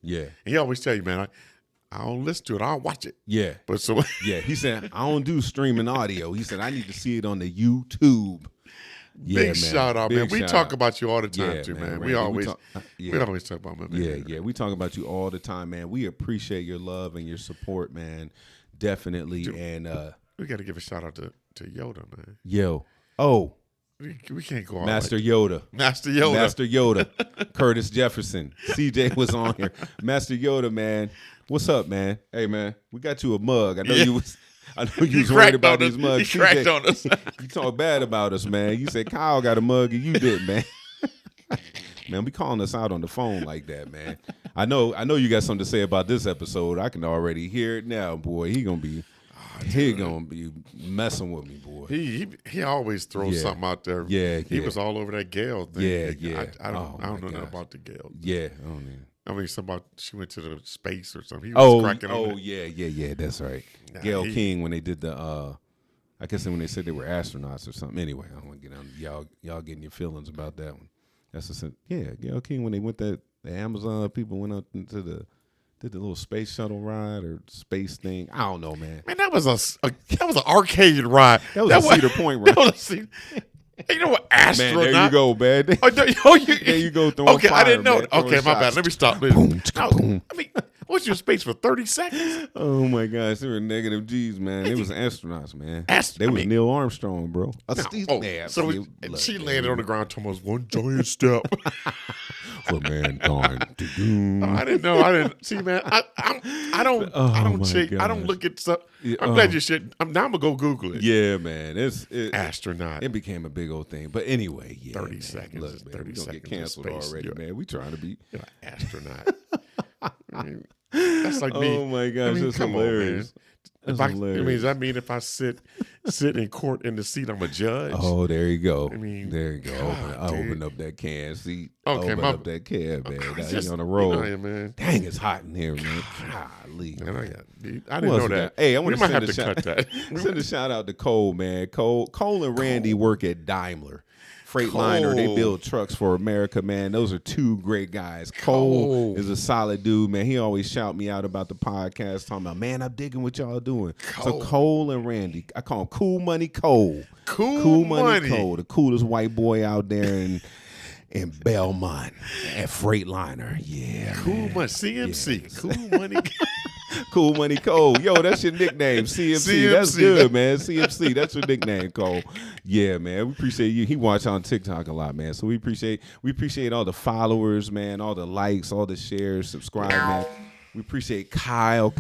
Yeah. he always tell you, man, I don't listen to it. I don't watch it. Yeah. But so Yeah. He said, I don't do streaming audio. He said, I need to see it on the YouTube. Yeah, big man. shout out, man. We talk about you all the time, Yeah, too, man. man. Randy, We always we always talk about my man. Yeah. We talk about you all the time, man. We appreciate your love and your support, man. Definitely. Dude, and we got to give a shout out to Yoda, man. yo. Oh. We can't go on Master Yoda. Master Yoda. Master Yoda. Curtis Jefferson. CJ was on here. Master Yoda, man. What's up, man? Hey, man. We got you a mug. I know you was worried about these mugs. He cracked on us. You talk bad about us, man. You said Kyle got a mug and you did, man. Man, be calling us out on the phone like that, man. I know you got something to say about this episode. I can already hear it now, boy. He gonna be messing with me, boy. He always throws something out there. Yeah, he was all over that Gale thing. Yeah. I don't know nothing about the Gale. Yeah, I don't even. I mean, she went to the space or something. He was cracking on that. Yeah, that's right. Gail King, when they did the, I guess when they said they were astronauts or something. Anyway, I don't want to get on y'all getting your feelings about that one. That's Gail King, when they went the Amazon people went up into did the little space shuttle ride or space thing. I don't know, man. Man, that was an arcade ride. That was a Cedar Point ride. You know what, astronaut? Man, there you go, man. There you go. Okay, fire, I didn't know. Man, Okay, my bad. Let me stop. Boom. I mean, what's your space for 30 seconds? Oh my gosh, they were negative G's, man. They was astronauts, man. They was Neil Armstrong, bro. She landed on the ground, told us one giant step for mankind. I didn't know. I didn't see, man. I don't look at stuff. I'm glad you should. Now I'm gonna go Google it. Yeah, man. Astronaut. It became a big old thing. But anyway, 30 man. seconds. Look, man, 30 we gonna seconds. get canceled already, man. We trying to be astronaut. I mean, that's like me. Oh my gosh, that's hilarious. Does that mean if I sit in court in the seat, I'm a judge? Oh, there you go. I mean, there you go. Open up that can seat. Okay, open up that can, man. Now you on the road. Man. Dang, it's hot in here, man. Golly. Man, I didn't know that. Hey, I want to have to cut that. Send a shout out to Cole, man. Cole and Randy work at Daimler. Freightliner, they build trucks for America, man. Those are two great guys. Cole is a solid dude, man. He always shout me out about the podcast, talking about, man, I'm digging what y'all doing. So Cole and Randy, I call him Cool Money Cole. Cool Money Cole, the coolest white boy out there in Belmont at Freightliner. Yeah, Cool Money, CMC. Yeah. Cool Money. Cool Money Cole. Yo, that's your nickname. CMC. That's good, man. CMC. That's your nickname, Cole. Yeah, man. We appreciate you. He watch on TikTok a lot, man. So we appreciate all the followers, man, all the likes, all the shares, subscribe, man. We appreciate Kyle.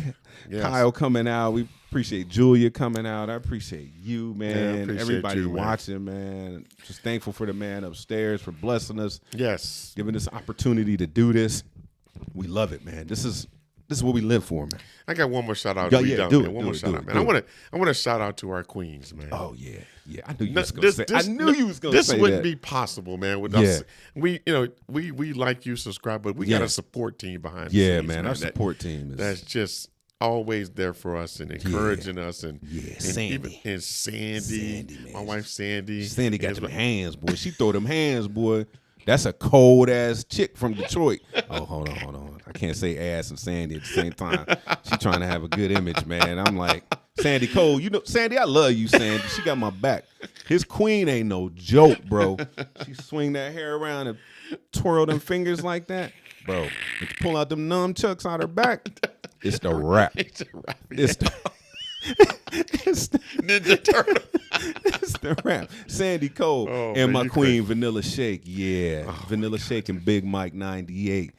Yes. Kyle coming out. We appreciate Julia coming out. I appreciate you, man. Everybody watching, man. Just thankful for the man upstairs for blessing us. Yes. Giving us opportunity to do this. We love it, man. This is what we live for, man. I got one more shout out. Do it. One more shout out, man. I want to shout out to our queens, man. Oh yeah. I knew you was going to say. I knew you was going to say this wouldn't be possible, man. With us, we like you, subscribe, but we got a support team behind. Yeah, man. Our support team that's just always there for us and encouraging us and Sandy, man. My wife Sandy. Sandy got them hands, boy. She throw them hands, boy. That's a cold ass chick from Detroit. Oh, hold on. I can't say ass and Sandy at the same time. She trying to have a good image, man. I'm like, Sandy Cole, Sandy, I love you, Sandy. She got my back. His queen ain't no joke, bro. She swing that hair around and twirl them fingers like that. Bro, if you pull out them nunchucks out her back, it's the rap. It's a rap. It's the Ninja Turtle. It's the rap. Sandy Cole and my queen, Vanilla Shake. Yeah. Vanilla Shake and Big Mike 98.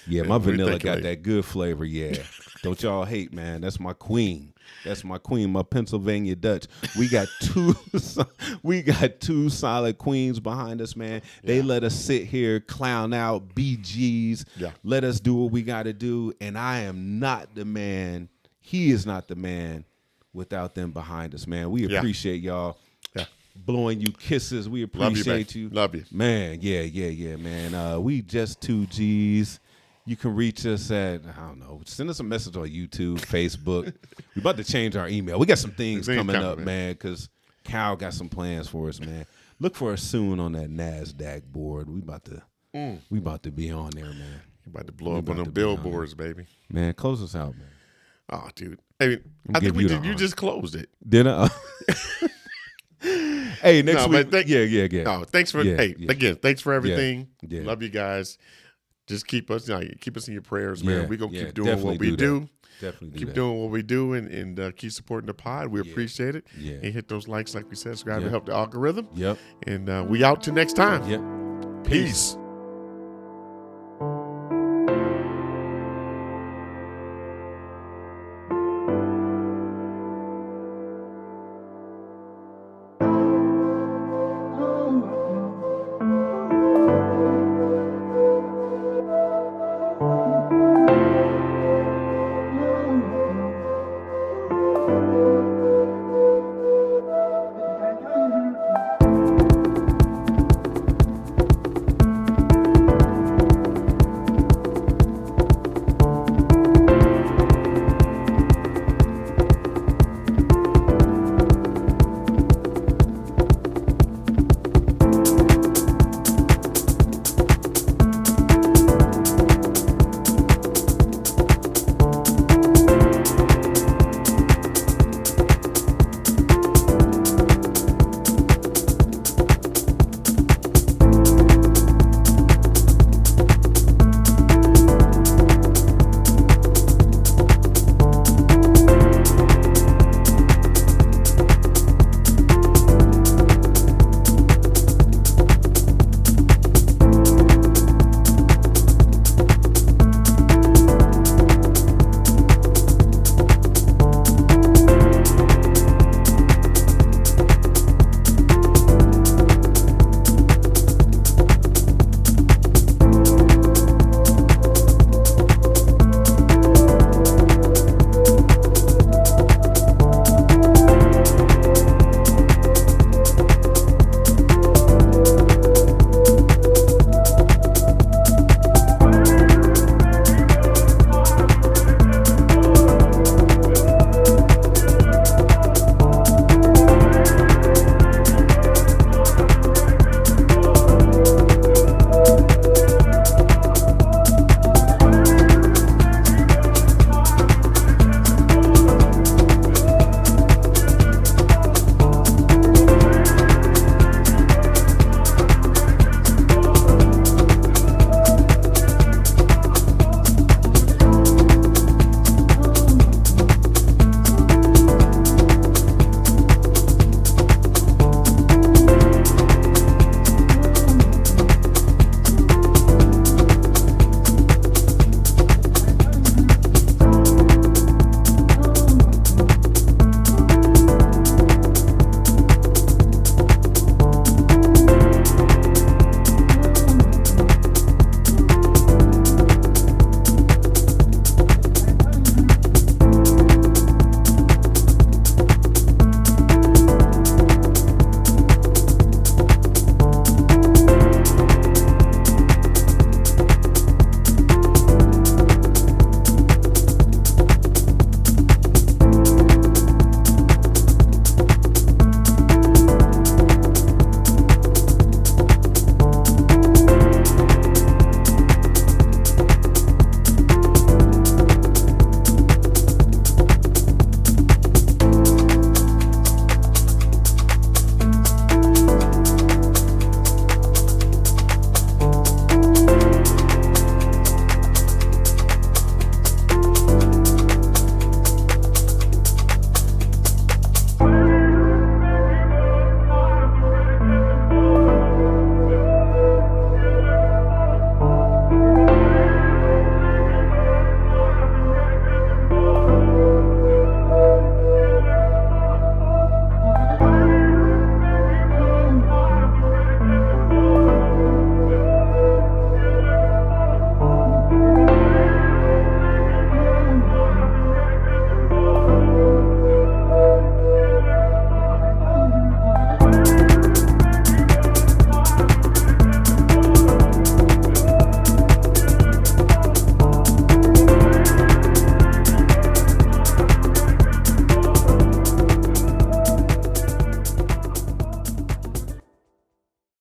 Yeah, my vanilla got that good flavor. Yeah. Don't y'all hate, man. That's my queen. That's my queen, my Pennsylvania Dutch. We got two solid queens behind us, man. They let us sit here, clown out, BGs. Yeah. Let us do what we got to do. And I am not the man. He is not the man without them behind us, man. We appreciate y'all. Yeah. blowing you kisses. We Love you, appreciate babe. you. Love you. Man, yeah, man. We just 2Gs. You can reach us at, I don't know, send us a message on YouTube, Facebook. We about to change our email. We got some things coming up, man, because Cal got some plans for us, man. Look for us soon on that NASDAQ board. We about to be on there, man. You about to blow up on them billboards, baby. Man, close us out, man. Oh, dude. Hey, I think you just closed it. Did I? Hey, next week. Yeah. No, thanks for again, thanks for everything. Yeah. Love you guys. Just keep us in your prayers, man. Yeah, We're gonna keep doing what we do. Definitely keep doing what we do and keep supporting the pod. We appreciate it. Yeah. And hit those likes, like we said, subscribe to help the algorithm. Yep. And we out till next time. Yep. Peace.